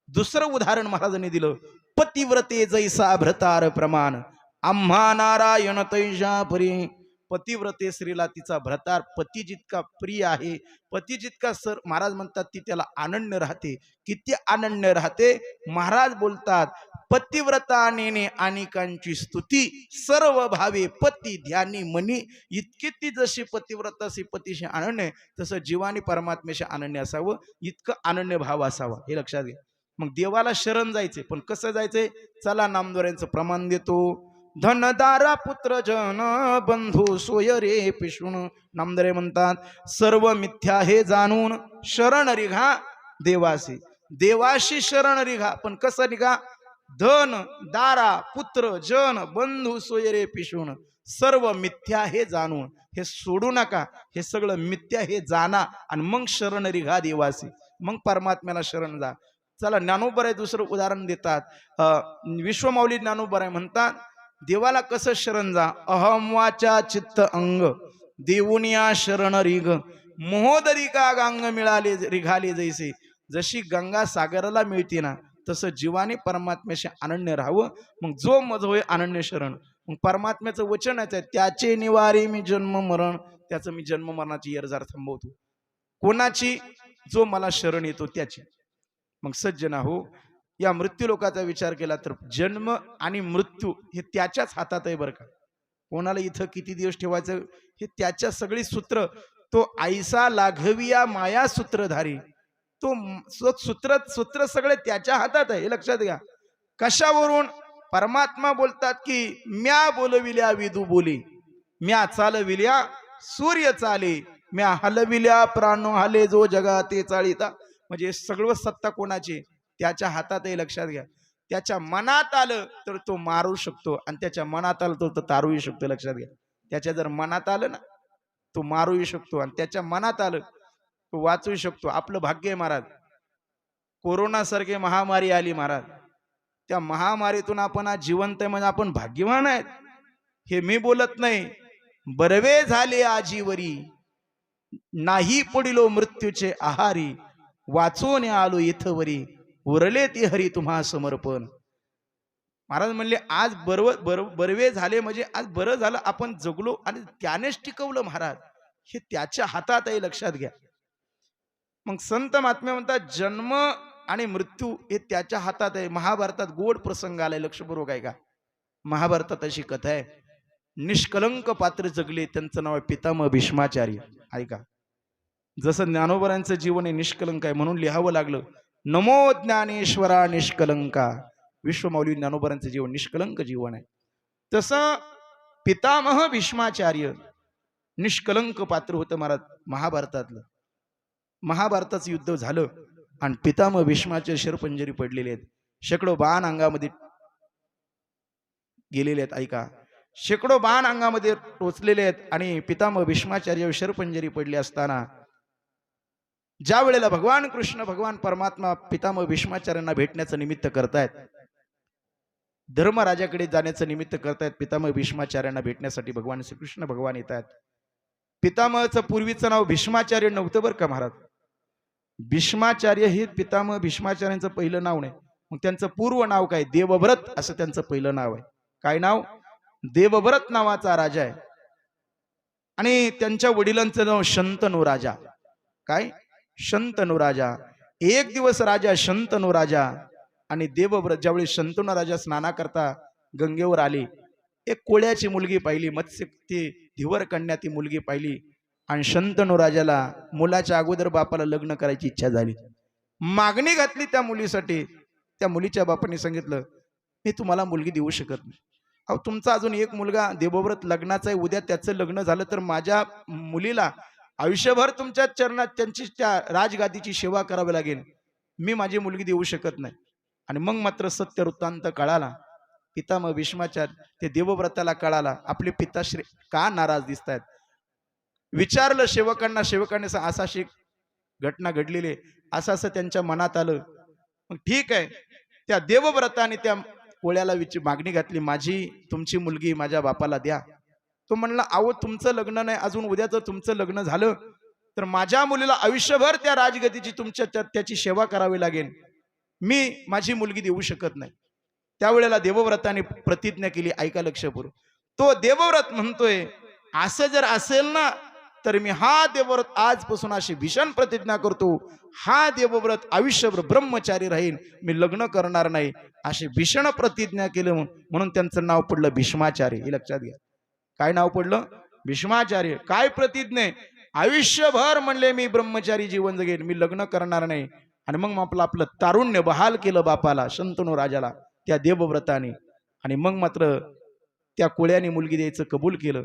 दुसरं उदाहरण महाराजांनी दिलं. पतिव्रते जैसा भ्रतार प्रमाण आम्हा नारायण तैजा परी. पतिव्रते स्त्रीला तिचा भ्रतार पती जितका प्रिय आहे, पती जितका सर महाराज म्हणतात ती त्याला अनन्य राहते. किती अनन्य राहते? महाराज बोलतात पतिव्रता नेने अनेकांची स्तुती सर्व भावे पती ध्यानी मनी. इतकी ती जशी पतिव्रताशी पतीशी अनन्य तसं जीवानी परमात्म्याशी अनन्य असावं, इतकं अनन्य भाव असावा. हे लक्षात घ्या. मग देवाला शरण जायचे, पण कसं जायचंय? चला नामद्वारांचं प्रमाण देतो. धनदारा पुत्र जन बंधू सोय रे पिशून. नामदारे म्हणतात सर्व मिथ्या हे जाणून शरण रिघा देवासी. देवाशी शरण रिघा, पण कसं निघा? धन दारा पुत्र जन बंधू सोय रे पिशून. सर्व मिथ्या हे जाणून, हे सोडू नका, हे सगळं मिथ्या हे जाणा आणि मग शरण रिघा देवासी, मग परमात्म्याला शरण जा. चला ज्ञानोबराय दुसरं उदाहरण देतात. विश्वमाऊली ज्ञानोबराय म्हणतात देवाला कसं शरण जा? अहम वाचा चित्त अंग देऊनिया शरण रिघ. मोहोदरिका गांग मिळाले रिघाले जैसे. जशी गंगा सागराला मिळते ना तसं जीवाने परमात्म्याशी अनन्य राहावं. मग जो मज होय अनन्य शरण. मग परमात्म्याचं वचनच आहे त्याचे निवारी मी जन्म मरण. त्याचं मी जन्म मरणाची येरजार थांबवतो. कोणाची? जो मला शरण येतो त्याची. मग सज्जना हो, या मृत्यू लोकाचा विचार केला तर जन्म आणि मृत्यू हे त्याच्याच हातात आहे बरं का. कोणाला इथं किती दिवस ठेवायचं हे त्याच्या सगळी सूत्र. तो आईसा लाघविया माया सूत्रधारी. तो सूत्र सगळे त्याच्या हातात आहे, हे लक्षात घ्या. कशावरून? परमात्मा बोलतात की म्या बोलविल्या विदू बोली, म्या चालविल्या सूर्य चाले, म्या हलविल्या प्राणो हाले, जो जगा ते चाळीता. म्हणजे सगळं सत्ता कोणाची? त्याच्या हातात आहे, लक्षात घ्या. त्याच्या मनात आलं तर तो मारू शकतो आणि त्याच्या मनात आलं तो तारूही शकतो, लक्षात घ्या. त्याच्या जर मनात आलं ना तो मारूही शकतो आणि त्याच्या मनात आलं तो वाचू शकतो. आपलं भाग्य आहे महाराज. कोरोना सारखी महामारी आली महाराज, त्या महामारीतून आपण आज जिवंत आहे म्हणजे आपण भाग्यवान आहेत. हे मी बोलत नाही. बरवे झाले आजीवरी नाही पडिलो मृत्यूचे आहारी, वाचून आलो इथवरी उरले ती हरी तुम्हा समर्पण. महाराज म्हणले आज बरवे झाले म्हणजे आज बरं झालं, आपण जगलो आणि त्यानेच टिकवलं महाराज. हे त्याच्या हातात आहे, लक्षात घ्या. मग संत महात्मे म्हणतात जन्म आणि मृत्यू हे त्याच्या हातात आहे. महाभारतात गोड प्रसंग आलाय, लक्षपूर्वक आहे का? महाभारतात अशी कथा आहे. निष्कलंक पात्र जगले, त्यांचं नाव आहे पितामह भीष्माचार्य. ऐका, जसं ज्ञानोबरांचं जीवन हे निष्कलंक आहे म्हणून लिहावं लागलं नमो ज्ञानेश्वरा निष्कलंका. विश्वमाऊली ज्ञानोबरांचं जीवन निष्कलंक जीवन आहे. तसं पितामह भीष्माचार्य निष्कलंक पात्र होतं महाराज महाभारतातलं. महाभारताचं युद्ध झालं आणि पितामह भीष्माचे शरपंजरी पडलेले आहेत. शेकडो बाण अंगामध्ये गेलेले आहेत. ऐका, शेकडो बाण अंगामध्ये टोचलेले आहेत आणि पितामह भीष्माचार्य शरपंजरी पडली असताना ज्या वेळेला भगवान कृष्ण भगवान परमात्मा पितामह भीष्माचार्यांना भेटण्याचं निमित्त करतायत, धर्मराजाकडे जाण्याचं निमित्त करतायत, पितामह भीष्माचार्यांना भेटण्यासाठी भगवान श्रीकृष्ण भगवान येत आहेत. पितामहचं पूर्वीचं नाव भीष्माचार्य नव्हतं बरं का महाराज. भीष्माचार्य हे पितामह भीष्माचार्यांचं पहिलं नाव नाही. मग त्यांचं पूर्व नाव काय? देवव्रत असं त्यांचं पहिलं नाव आहे. काय नाव? देवव्रत नावाचा राजा आहे. आणि त्यांच्या वडिलांचं नाव शंतनू राजा. काय? शंतनू राजा. एक दिवस राजा शंतनू राजा आणि देवव्रत ज्यावेळी शंतनू राजा स्नानाकरता गंगेवर आले, एक कोळ्याची मुलगी पाहिली, मत्स्य ती धिवर कन्या ती मुलगी पाहिली आणि शंतनू राजाला मुलाच्या अगोदर बापाला लग्न करायची इच्छा झाली. मागणी घातली त्या मुलीसाठी. त्या मुलीच्या बापाने सांगितलं, मी तुम्हाला मुलगी देऊ शकत नाही. अहो, तुमचा अजून एक मुलगा देवव्रत लग्नाचा आहे, उद्या त्याचं लग्न झालं तर माझ्या मुलीला आयुष्यभर तुमच्या चरणात त्यांची त्या राजगादीची सेवा करावी लागेल. मी माझी मुलगी देऊ शकत नाही. आणि मग मात्र सत्य वृत्तांत कळाला. पितामह भीष्माचार्य ते देवव्रताला कळाला, आपले पिताश्री का नाराज दिसत आहेत. विचारलं सेवकांना, सेवकांनी असा अशी घटना घडलेली, असं असं त्यांच्या मनात आलं. मग ठीक आहे, त्या देवव्रताने त्या कोळ्याला मागणी घातली, माझी तुमची मुलगी माझ्या बापाला द्या. तो म्हणला, अहो तुमचं लग्न नाही अजून, उद्या जर तुमचं लग्न झालं तर माझ्या मुलीला आयुष्यभर त्या राजगतीची त्याची सेवा करावी लागेल. मी माझी मुलगी देऊ शकत नाही. त्यावेळेला देवव्रताने प्रतिज्ञा केली, ऐका लक्षपूर्वक. तो देवव्रत म्हणतोय, असं जर असेल ना तर मी हा देवव्रत आजपासून अशी भीषण प्रतिज्ञा करतो, हा देवव्रत आयुष्यभर ब्रह्मचारी राहील, मी लग्न करणार नाही, अशी भीषण प्रतिज्ञा केलं. म्हणून त्यांचं नाव पडलं भीष्माचार्य. हे लक्षात घ्या. काय नाव पडलं? भीष्माचार्य. काय प्रतिज्ञा? आयुष्यभर म्हणले मी ब्रह्मचारी जीवन जगेन, मी लग्न करणार नाही. आणि मग आपलं तारुण्य बहाल केलं बापाला, शंतनू राजाला, त्या देवव्रताने. आणि मग मात्र त्या कोळ्याने मुलगी द्यायचं कबूल केलं.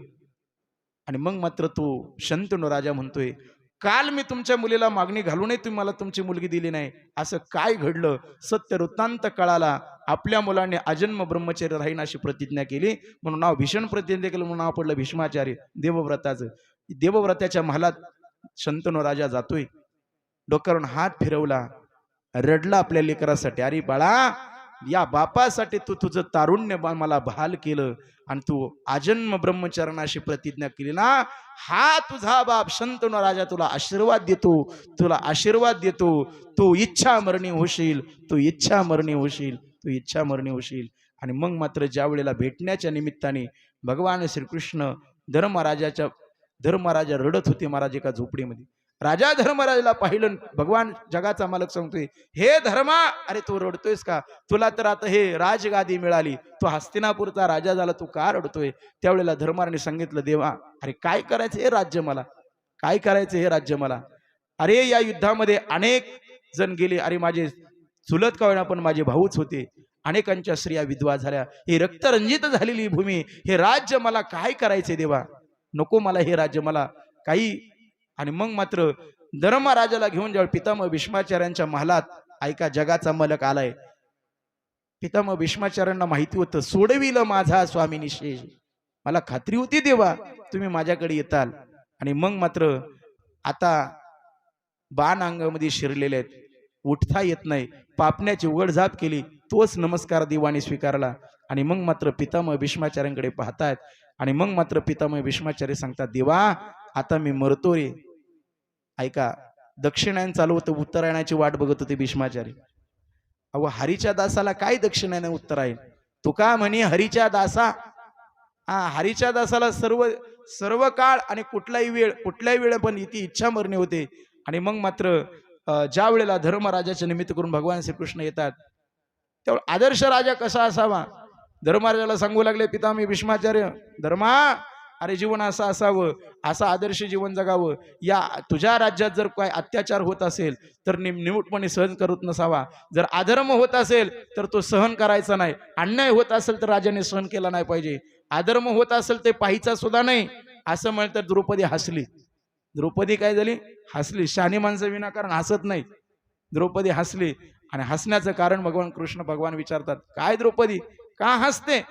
आणि मग मात्र तो शंतनू राजा म्हणतोय, काल मी तुमच्या मुलीला मागणी घालूनही तुम्ही मला तुमची मुलगी दिली नाही, असं काय घडलं? सत्य वृत्तांत कळाला. आपल्या मुलाने अजन्म ब्रह्मचर्य राहीन अशी प्रतिज्ञा केली, म्हणून नाव भीषण प्रतिज्ञा केलं, म्हणून नाव पडलं भीष्माचार्य देवव्रताचं. देवव्रताच्या महालात शंतनू राजा जातोय, डोक्यावरून हात फिरवला, रडला आपल्या लेकरासाठी. अरे बाळा, या बापासाठी तू तुझं तारुण्य मला बहाल केलं आणि तू आजन्म ब्रह्मचरणाशी प्रतिज्ञा केली ना, हा तुझा बाप शंतनू राजा तुला आशीर्वाद देतो, तुला आशीर्वाद देतो. तू इच्छा मरणी होशील, तू इच्छा मरणी होशील, तू इच्छा मरणी होशील. आणि मग मात्र ज्या वेळेला भेटण्याच्या निमित्ताने भगवान श्रीकृष्ण धर्मराजा रडत होते महाराज एका झोपडीमध्ये. राजा धर्मराजाला पाहिलं, भगवान जगाचा मालक सांगतोय, हे धर्मा, अरे तू रडतोयस का? तुला तर आता हे राजगादी मिळाली, तू हस्तिनापूरचा राजा झाला, तू का रडतोय? त्यावेळेला धर्माने सांगितलं, देवा, अरे काय करायचं हे राज्य मला, काय करायचं हे राज्य मला? अरे या युद्धामध्ये अनेक जण गेले, अरे माझे चुलत का होईना पण माझे भाऊच होते, अनेकांच्या स्त्रिया विधवा झाल्या, ही रक्तरंजित झालेली भूमी, हे राज्य मला काय करायचे देवा? नको मला हे राज्य, मला काही. आणि मग मात्र धर्मराजाला घेऊन जेव्हा पितामह भीष्माचार्यांच्या महालात, ऐका जगाचा मालक आलाय. पितामह भीष्माचार्यांना माहिती होतं, सोडविलं माझा स्वामी निषेध, मला खात्री होती देवा तुम्ही माझ्याकडे येताल. आणि मग मात्र आता बाण अंगामध्ये शिरलेले आहेत, उठता येत नाही, पापण्याची उघडझाप केली, तोच नमस्कार देवाने स्वीकारला. आणि मग मात्र पितामह भीष्माचार्यांकडे पाहतायत. आणि मग मात्र पितामह भीष्माचार्य सांगतात, देवा आता मी मरतो रे. ऐका, दक्षिणायन चालू होतं, उत्तरायणाची वाट बघत होते भीष्माचार्य. अहो, हरीच्या दासाला काय दक्षिणायन उत्तरायण? तुका म्हणे हरीच्या दासा, हरीच्या दासाला सर्व काळ आणि कुठल्याही वेळ पण इथे इच्छा मरणे होते. आणि मग मात्र ज्या वेळेला धर्मराजाचे निमित्त करून भगवान श्रीकृष्ण येतात, त्यावेळेला आदर्श राजा कसा असावा धर्मराजाला सांगू लागले पितामह भीष्माचार्य, धर्मा, अरे जीवन असं असावं, असं आदर्श जीवन जगावं. या तुझ्या राज्यात जर काय अत्याचार होत असेल तर निमूटपणे सहन करत नसावा, जर अधर्म होत असेल तर तो सहन करायचा नाही, अन्याय होत असेल तर राजाने सहन केला नाही पाहिजे, अधर्म होत असेल ते पाहायचा सुद्धा नाही, असं म्हणलं तर द्रौपदी हसली. द्रौपदी काय झाली? हसली. शहाणी माणसं विनाकारण हसत नाही. द्रौपदी हसली. आणि हसण्याचं कारण भगवान कृष्ण भगवान विचारतात, काय द्रौपदी का हसते?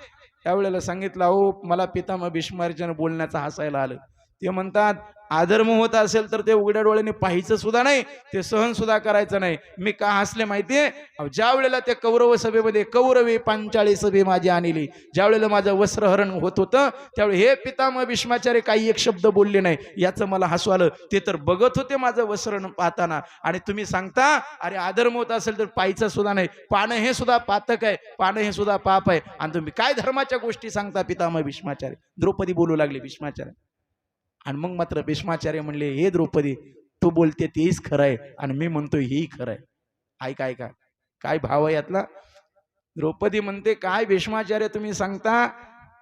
त्यावेळेला सांगितलं, अहो मला पितामह भीष्माचार्याने बोलण्याचा हसायला आलं. ते म्हणतात, अधर्म होत असेल तर ते उघड्या डोळ्याने पाहायचं सुद्धा नाही, ते सहन सुद्धा करायचं नाही. मी का हसले माहितीये? ज्या वेळेला त्या कौरव सभेमध्ये कौरवी पांचाळी सभे माझी आणली, ज्या वेळेला माझं वस्त्रहरण होत होतं, त्यावेळी हे पितामह भीष्माचार्य काही एक शब्द बोलले नाही, याचं मला हसू आलं. ते तर बघत होते माझं वस्त्र पाहताना, आणि तुम्ही सांगता अरे अधर्म होत असेल तर पाहायचं सुद्धा नाही, पाहणं हे सुद्धा पातक आहे, पाहणं हे सुद्धा पाप आहे, आणि तुम्ही काय धर्माच्या गोष्टी सांगता पितामह भीष्माचार्य? द्रौपदी बोलू लागली भीष्माचार्य. आणि मग मात्र भीष्माचार्य म्हणले, हे द्रौपदी, तू बोलते तेच खरं आहे आणि मी म्हणतोय हेही खरं आहे. ऐका ऐका, काय भाव आहे यातला? द्रौपदी म्हणते, काय भीष्माचार्य तुम्ही सांगता?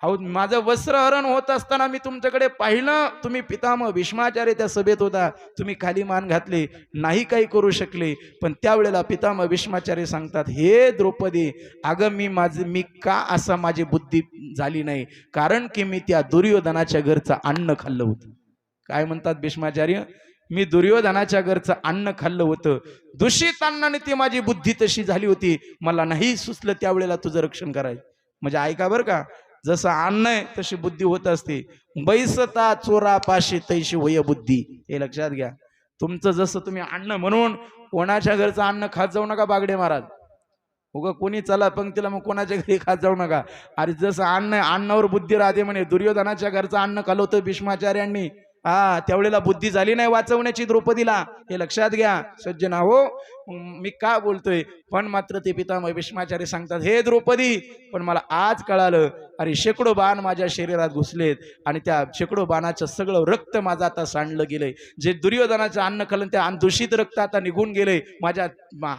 अहो माझं वस्त्रहरण होत असताना मी तुमच्याकडे पाहिलं, तुम्ही पितामह भीष्माचार्य त्या सभेत होता, तुम्ही खाली मान घातली, नाही काही करू शकले. पण त्यावेळेला पितामह भीष्माचार्य सांगतात, हे द्रौपदी, अगं मी का असं माझी बुद्धी झाली नाही, कारण की मी त्या दुर्योधनाच्या घरचं अन्न खाल्लं होतं. काय म्हणतात भीष्माचार्य, मी दुर्योधनाच्या घरचं अन्न खाल्लं होतं, दूषित अन्नाने ती माझी बुद्धी तशी झाली होती, मला नाही सुचलं त्यावेळेला तुझं रक्षण करायचं. म्हणजे ऐका बरं का, जसं अन्न आहे तशी बुद्धी होत असते. बैसता चोरा पाशी तैशी वय बुद्धी, हे लक्षात घ्या. तुमचं जसं तुम्ही अन्न म्हणून कोणाच्या घरचं अन्न खात जाऊ नका बागडे महाराज. उगा कोणी चला पंक्तीला मग कोणाच्या घरी खात जाऊ नका. अरे जसं अन्न आहे, अन्नावर बुद्धी राहते म्हणे. दुर्योधनाच्या घरचं अन्न खाल्लं होतं भीष्माचार्यांनी, त्यावेळेला बुद्धी झाली नाही वाचवण्याची द्रौपदीला, हे लक्षात घ्या सज्जना हो. मी का बोलतोय, पण मात्र ते पितामह भीष्माचार्य सांगतात, हे द्रौपदी, पण मला आज कळालं, अरे शेकडो बाण माझ्या शरीरात घुसलेत आणि त्या शेकडो बाणाचं सगळं रक्त माझं आता सांडलं गेलंय. जे दुर्योधनाचं अन्न खाल्लं त्या दूषित रक्त आता निघून गेलंय, माझ्या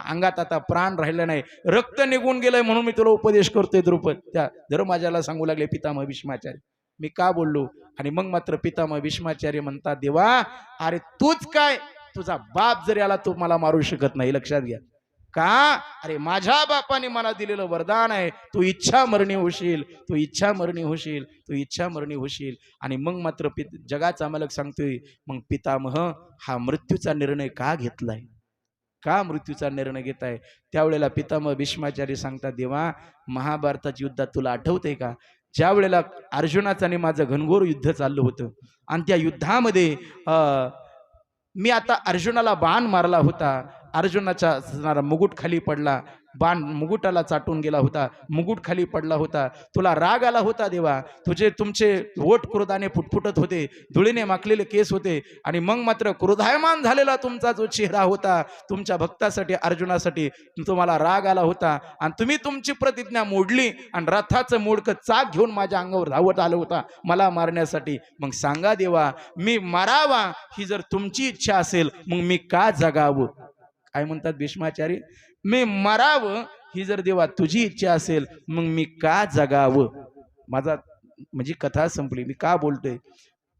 अंगात आता प्राण राहिलं नाही, रक्त निघून गेलंय, म्हणून मी तुला उपदेश करतोय द्रौपदी. त्या धर्मराजाला सांगू लागले पितामह भीष्माचार्य, मी का बोललो. आणि मग मात्र पितामह भीष्माचार्य म्हणतात, देवा, अरे तूच काय, तुझा बाप जरी आला तो मला मारू शकत नाही, लक्षात घ्या. का, अरे माझ्या बापाने मला दिलेलं वरदान आहे, तू इच्छा मरणी होशील, तू इच्छा मरणी होशील, तू इच्छा मरणी होशील. आणि मग मात्र जगाचा मालक सांगतोय, मग पितामह हा मृत्यूचा निर्णय का घेतलाय, का मृत्यूचा निर्णय घेताय. त्यावेळेला पितामह भीष्माचार्य सांगतात, देवा, महाभारताच्या युद्धात तुला आठवतंय का, ज्या वेळेला अर्जुनाचं आणि माझं घनघोर युद्ध चाललं होतं, आणि त्या युद्धामध्ये मी आता अर्जुनाला बाण मारला होता, अर्जुनाचा मुकुट खाली पडला, बाण मुकुटाला चाटून गेला होता, मुकुट खाली पडला होता, तुला राग आला होता देवा, तुमचे ओठ क्रोधाने फुटफुटत होते, धुळीने माखलेले केस होते, आणि मग मात्र क्रोधायमान झालेला तुमचा जो चेहरा होता, तुमच्या भक्तासाठी अर्जुनासाठी तुम्हाला राग आला होता, आणि तुम्ही तुमची प्रतिज्ञा मोडली आणि रथाचं मोडकं चाक घेऊन माझ्या अंगावर धावत आलं होता मला मारण्यासाठी. मग सांगा देवा, मी मारावा ही जर तुमची इच्छा असेल, मग मी का जगावं. काय म्हणतात भीष्माचार्य, मी मरावं ही जर देवा तुझी इच्छा असेल, मग मी का जगावं. माझा म्हणजे कथा संपली. मी का बोलतोय,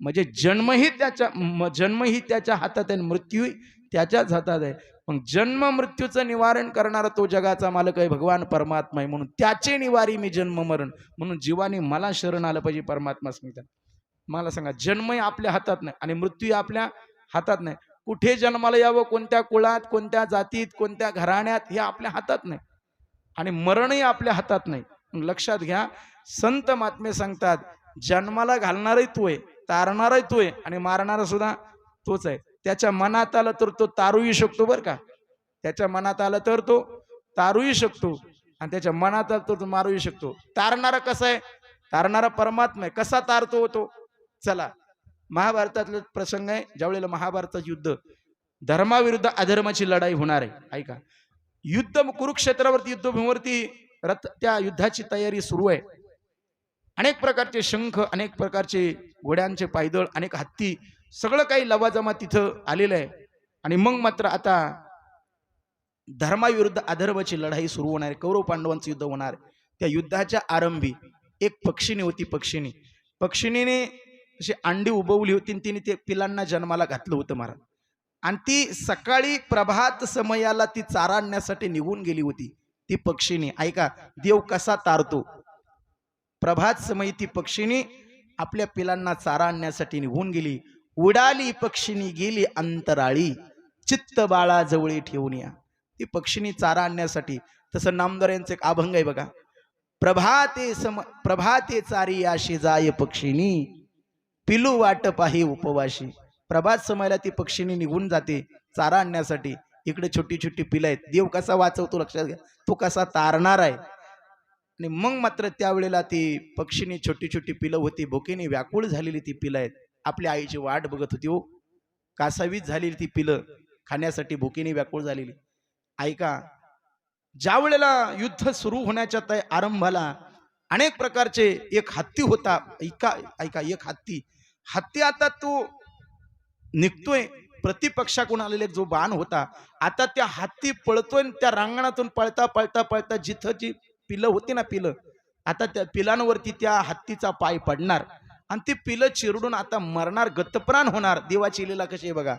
म्हणजे जन्मही त्याच्या हातात आहे, मृत्यू त्याच्याच हातात आहे. मग जन्म मृत्यूचं निवारण करणारा तो जगाचा मालक आहे, भगवान परमात्मा आहे. म्हणून त्याचे निवारी मी जन्म मरण, म्हणून जीवाने मला शरण आलं पाहिजे. परमात्मा सांगतात, मला सांगा, जन्मही आपल्या हातात नाही आणि मृत्यू आपल्या हातात नाही. कुठे जन्माला यावं, कोणत्या कुळात, कोणत्या जातीत, कोणत्या घराण्यात, हे आपल्या हातात नाही, आणि मरणही आपल्या हातात नाही. लक्षात घ्या, संत महात्मे सांगतात, जन्माला घालणारही तू आहे, तारणारही तू आहे, आणि मारणारा सुद्धा तोच आहे. त्याच्या मनात आलं तर तो तारूही शकतो बरं का, त्याच्या मनात आलं तर तो तारूही शकतो, आणि त्याच्या मनात आलं तर तो मारूही शकतो. तारणारा कसा आहे, तारणारा परमात्मा आहे. कसा तारतो तो, चला महाभारतातला प्रसंग आहे. ज्यावेळेला महाभारताचं युद्ध, धर्माविरुद्ध अधर्माची लढाई होणार आहे. ऐका, युद्ध कुरुक्षेत्रावरती, युद्धभूमीवरती त्या युद्धाची तयारी सुरू आहे. अनेक प्रकारचे शंख, अनेक प्रकारचे घोड्यांचे पायदळ, अनेक हत्ती, सगळं काही लवाजमा तिथं आलेलं आहे. आणि मग मात्र आता धर्माविरुद्ध अधर्माची लढाई सुरू होणार आहे, कौरव पांडवांचं युद्ध होणार आहे. त्या युद्धाच्या आरंभी एक पक्षिणी होती. पक्षिणीने अशी अंडी उबवली होती, तिने ते पिलांना जन्माला घातलं होतं महाराज. आणि ती सकाळी प्रभात समयाला ती चारा आणण्यासाठी निघून गेली होती ती पक्षिणी. ऐका, देव कसा तारतो. प्रभात समयी ती पक्षिणी आपल्या पिलांना चारा आणण्यासाठी निघून गेली. उडाली पक्षिणी गेली अंतराळी, चित्त बाळा जवळी ठेवून या. ती पक्षिणी चारा आणण्यासाठी, तसं नामदार यांचं एक अभंग आहे बघा, प्रभाते चारी आशी जाय पक्षिणी, पिलू वाट पाही उपवाशी. प्रभात समयाला ती पक्षिणी निघून जाते चारा आणण्यासाठी. इकडे छोटी छोटी पिलं आहेत. देव कसा वाचवतो लक्षात घ्या, तो कसा तारणार आहे. आणि मग मात्र त्यावेळेला ती पक्षिणी छोटी छोटी पिलं होती, भुकेने व्याकुळ झालेली ती पिलं आहेत, आपल्या आईची वाट बघत होती. हो, कासावीस झालेली ती पिलं खाण्यासाठी भुकेने व्याकुळ झालेली. ऐका, ज्या वेळेला युद्ध सुरू होण्याच्या आरंभाला अनेक प्रकारचे एक हत्ती होता. ऐका, एक हत्ती आता तो निघतोय, प्रतिपक्षाकडून आलेले जो बाण होता, आता त्या हत्ती पळतोय. त्या रांगणातून पळता पळता पळता जिथं जी पिलं होती ना, पिलं आता त्या पिलांवरती त्या हत्तीचा पाय पडणार आणि ते पिलं चिरडून आता मरणार, गतप्राण होणार. देवाची लीला कशी आहे बघा.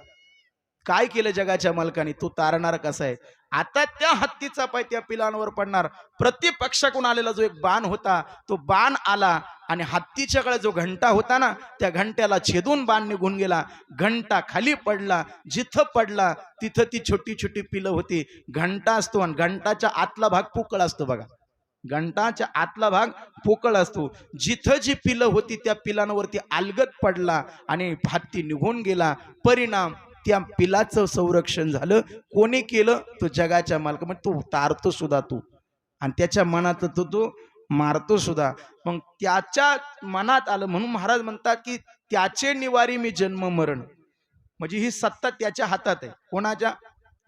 काय केलं जगाच्या मालकाने, तो तारणार कसा आहे. आता त्या हत्तीचा पाय त्या पिलांवर पडणार. प्रतिपक्षाकडून आलेला जो एक बाण होता, तो बाण आला आणि हत्तीच्याकडे जो घंटा होता ना, त्या घंट्याला छेदून बाण निघून गेला. घंटा खाली पडला. जिथं पडला तिथं ती छोटी छोटी पिलं होती. घंटा असतो आणि घंटाच्या आतला भाग पोकळ असतो बघा. घंटाच्या आतला भाग पोकळ असतो. जिथं जी पिलं होती त्या पिलांवरती अलगद पडला आणि हत्ती निघून गेला. परिणाम त्या पिलाचं संरक्षण झालं. कोणी केलं? तो जगाच्या मालक. म्हणजे तो तारतो सुद्धा तू आणि त्याच्या मनात तो मारतो सुद्धा. मग त्याच्या मनात आलं म्हणून महाराज म्हणतात की त्याचे निवारी मी जन्म मरण. म्हणजे ही सत्ता त्याच्या हातात आहे. कोणाच्या?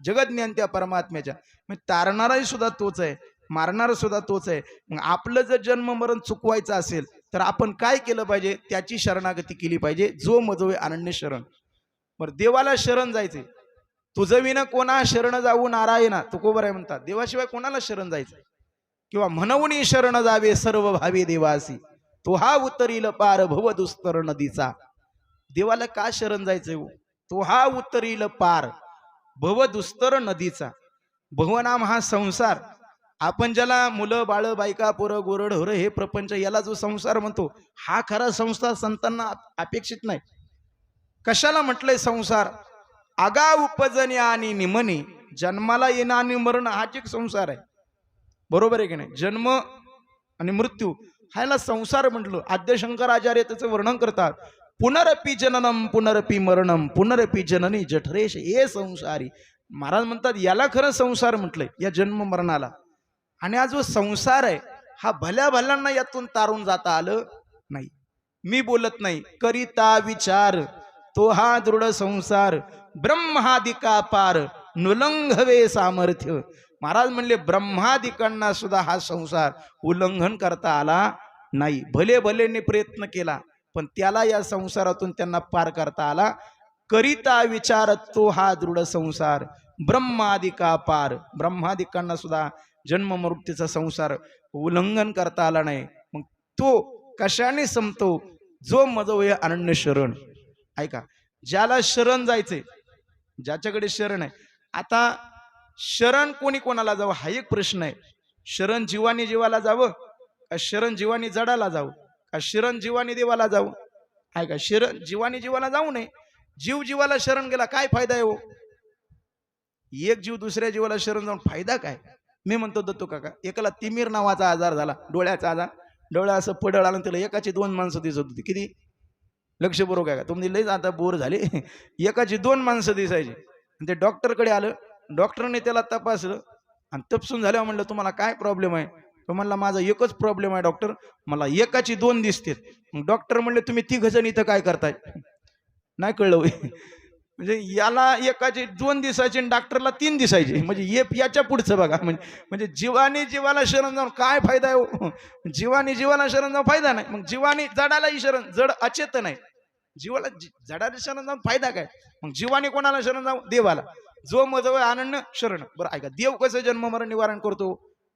जगज्ञान त्या परमात्म्याच्या. मग तारणाराही सुद्धा तोच आहे, मारणार सुद्धा तोच आहे. मग आपलं जर जन्म मरण चुकवायचं असेल तर आपण काय केलं पाहिजे? त्याची शरणागती केली पाहिजे. जो मजवे अनन्य शरण. बरं, देवाला शरण जायचे. तुझं विना कोणा शरण जाऊ नारायणा, तुकोबर आहे म्हणतात. देवाशिवाय कोणाला शरण जायचं? किंवा म्हणून शरण जावे सर्व भावे देवासी, तो हा उतरील पार भव दुस्तर नदीचा. देवाला का शरण जायचंय? तो हा उतरील पार भव दुस्तर नदीचा. भवनाम हा संसार. आपण ज्याला मुलं बाळ बायका पोरं गोरड होर हे प्रपंच याला जो संसार म्हणतो, हा खरा संसार संतांना अपेक्षित नाही. कशाला म्हटलंय संसार? आगा उपजणे आणि निमणे, जन्माला येणं आणि मरण हाच एक संसार आहे. बरोबर आहे की नाही? जन्म आणि मृत्यू ह्याला संसार म्हटलं. आद्य शंकराचार्य त्याचं वर्णन करतात. पुनरपि जननम पुनरपि मरणम पुनरपि जननी जठरेश हे संसारी. महाराज म्हणतात याला खरं संसार म्हटलंय, या जन्म मरणाला. आणि हा जो संसार आहे हा भल्या भल्यांना यातून तारून जाता आलं नाही. मी बोलत नाही, करिता विचार तो हा दृढ संसार ब्रह्मादिका पार नुलंघवे सामर्थ्य. महाराज म्हणले ब्रह्मादिकांना सुद्धा हा संसार उल्लंघन करता आला नाही. भले भलेने प्रयत्न केला पण त्याला या संसारातून त्यांना पार करता आला. करिता विचार तो हा दृढ संसार ब्रह्मादिका पार. ब्रह्मादिकांना सुद्धा जन्म मृत्यूचा संसार उल्लंघन करता आला नाही. मग तो कशाने संपतो? जो मजवय अनन्य शरण. ऐका, ज्याला शरण जायचंय, ज्याच्याकडे शरण आहे. आता शरण कोणी कोणाला जावं हा एक प्रश्न आहे. शरण जीवानी जीवाला जावं का शरण जीवानी जडाला जावं का शरण जीवानी देवाला जावं? ऐका, शरण जीवानी जीवाला जाऊ नये. जीव जीवाला शरण गेला काय फायदा आहे हो? एक जीव दुसऱ्या जीवाला शरण जाऊन फायदा काय? मी म्हणतो दत्तू काका, एकाला तिमीर नावाचा आजार झाला, डोळ्याचा आजार. डोळा असं पडळ आला, त्याला एकाची 2 माणसं दिसत होती. किती? लक्ष बरोबर आहे का? तुम्ही लईच आता बोर झाले. एकाची 2 माणसं दिसायची. ते डॉक्टरकडे आलं. डॉक्टरने त्याला तपासलं आणि तपसून झाल्यावर म्हणलं तुम्हाला काय प्रॉब्लेम आहे? तो म्हणला माझा एकच प्रॉब्लेम आहे डॉक्टर, मला एकाची 2 दिसतेत. मग डॉक्टर म्हणले तुम्ही 3 जण इथं काय करताय? नाही कळलं. म्हणजे याला एकाची 2 दिसायचे आणि डॉक्टरला 3 दिसायचे. म्हणजे याच्या पुढचं बघा. म्हणजे जीवाने जीवाला शरण जाऊन काय फायदा आहे हो? जीवाने जीवाला शरण जाऊन फायदा नाही. मग जीवाने जडालाही शरण, जड अचेत नाही. जीवाला जडाला शरण जाऊन फायदा काय? मग जीवाने कोणाला शरण जाऊ? देवाला. जो मजवय अनन्य शरण. बरं ऐका, देव कसं जन्म मरण निवारण करतो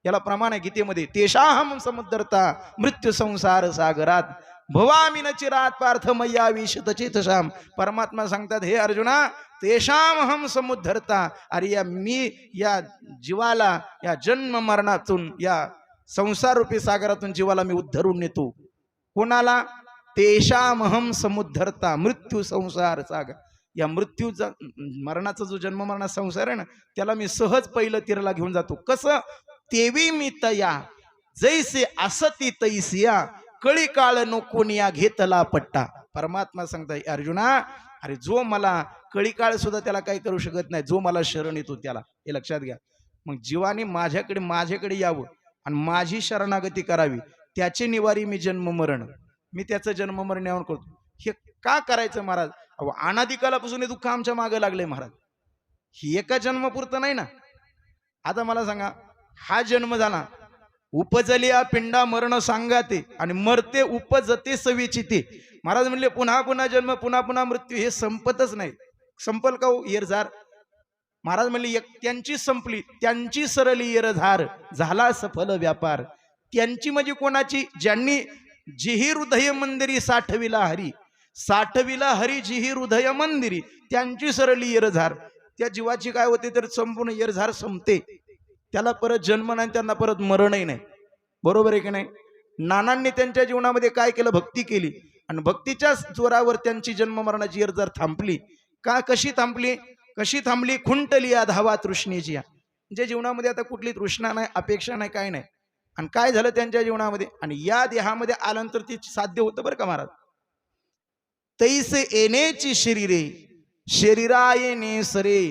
याला प्रमाण आहे गीतेमध्ये. तेषाहम समुद्धरता मृत्यू संसार सागरात भवामी न चिरात पार्थ मय्या विशत चेतशाम. परमात्मा सांगतात हे अर्जुना, तेषाम हम समुद्धरता. अरे या मी या जीवाला या जन्म मरणातून या संसार रूपी सागरातून जीवाला मी उद्धरून नेतो. कोणाला? तेषाम हम समुद्धरता मृत्यू संसार सागर. या मृत्यूचा मरणाचा जो जन्म मरणा संसार आहे ना, त्याला मी सहज पहिलं तीराला घेऊन जातो. कसं? तेवी मी तया जैसे असती तैसिया कळी काळ नकोनिया घेतला पट्टा. परमात्मा सांगताय अर्जुना, अरे जो मला कळी काळ सुद्धा त्याला काही करू शकत नाही, जो मला शरण येतो त्याला. हे लक्षात घ्या. मग जीवाने माझ्याकडे यावं आणि माझी शरणागती करावी. त्याचे निवारी मी जन्म मरण. मी त्याचं जन्म मरण निवारण करतो. हे का करायचं महाराज? अहो अनादिकालापासून हे दुःख आमच्या मागे लागलंय महाराज. ही एका जन्मपुरतं नाही ना. आता मला सांगा, हा जन्म झाला, उपजलिया पिंडा मरण सांगाते आणि मरते उपजते सविचिते. महाराज म्हणले पुन्हा पुन्हा जन्म पुन्हा पुन्हा मृत्यू हे संपतच नाही. संपल का हो? येरझार. महाराज म्हणले त्यांची संपली, त्यांची सरली येरझार झाला सफल व्यापार. त्यांची म्हणजे कोणाची? ज्यांनी जिही हृदय मंदिरी साठविला हरी, साठविला हरी जिही हृदय मंदिरी, त्यांची सरली येरझार. त्या जीवाची काय होते तर संपूर्ण येरझार संपते, त्याला परत जन्म नाही, त्यांना परत मरणही नाही. बरोबर आहे की नाही? नानांनी त्यांच्या जीवनामध्ये काय केलं? भक्ती केली, आणि भक्तीच्या जोरावर त्यांची जन्म मरणाची येरझार थांबली. का? कशी थांबली? कशी थांबली? खुंटली या धावा तृष्णेची. जे जीवनामध्ये आता कुठली तृष्णा नाही, अपेक्षा नाही, काय नाही. आणि काय झालं त्यांच्या जीवनामध्ये? आणि या देहामध्ये आल्यानंतर ते साध्य होतं बरं का महाराज. तैसे येण्याची शरीरे शरीरा येणे सरे,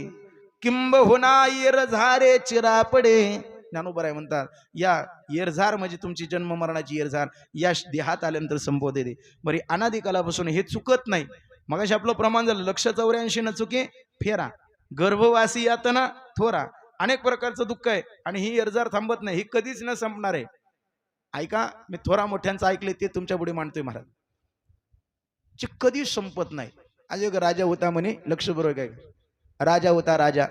किंबहुना येरझारे चिरापडे. ज्ञानोबराय म्हणतात या येरझार म्हणजे तुमची जन्म मरणाची येरझार या देहात आल्यानंतर संपवते ते. बरी अनादी कालापासून हे चुकत नाही. मगाशी आपलं प्रमाण झालं 184 न चुके फेरा, गर्भवासी यातना थोरा. अनेक प्रकारचं दुःख आहे आणि ही येरझार थांबत नाही, ही कधीच न संपणार आहे. ऐका, मी थोरा मोठ्यांचं ऐकले ते तुमच्या पुढे मांडतोय महाराज. जे कधीच संपत नाही. आज एक राजा होता म्हणे, लक्ष बरोबर काय, राजा होता राजा.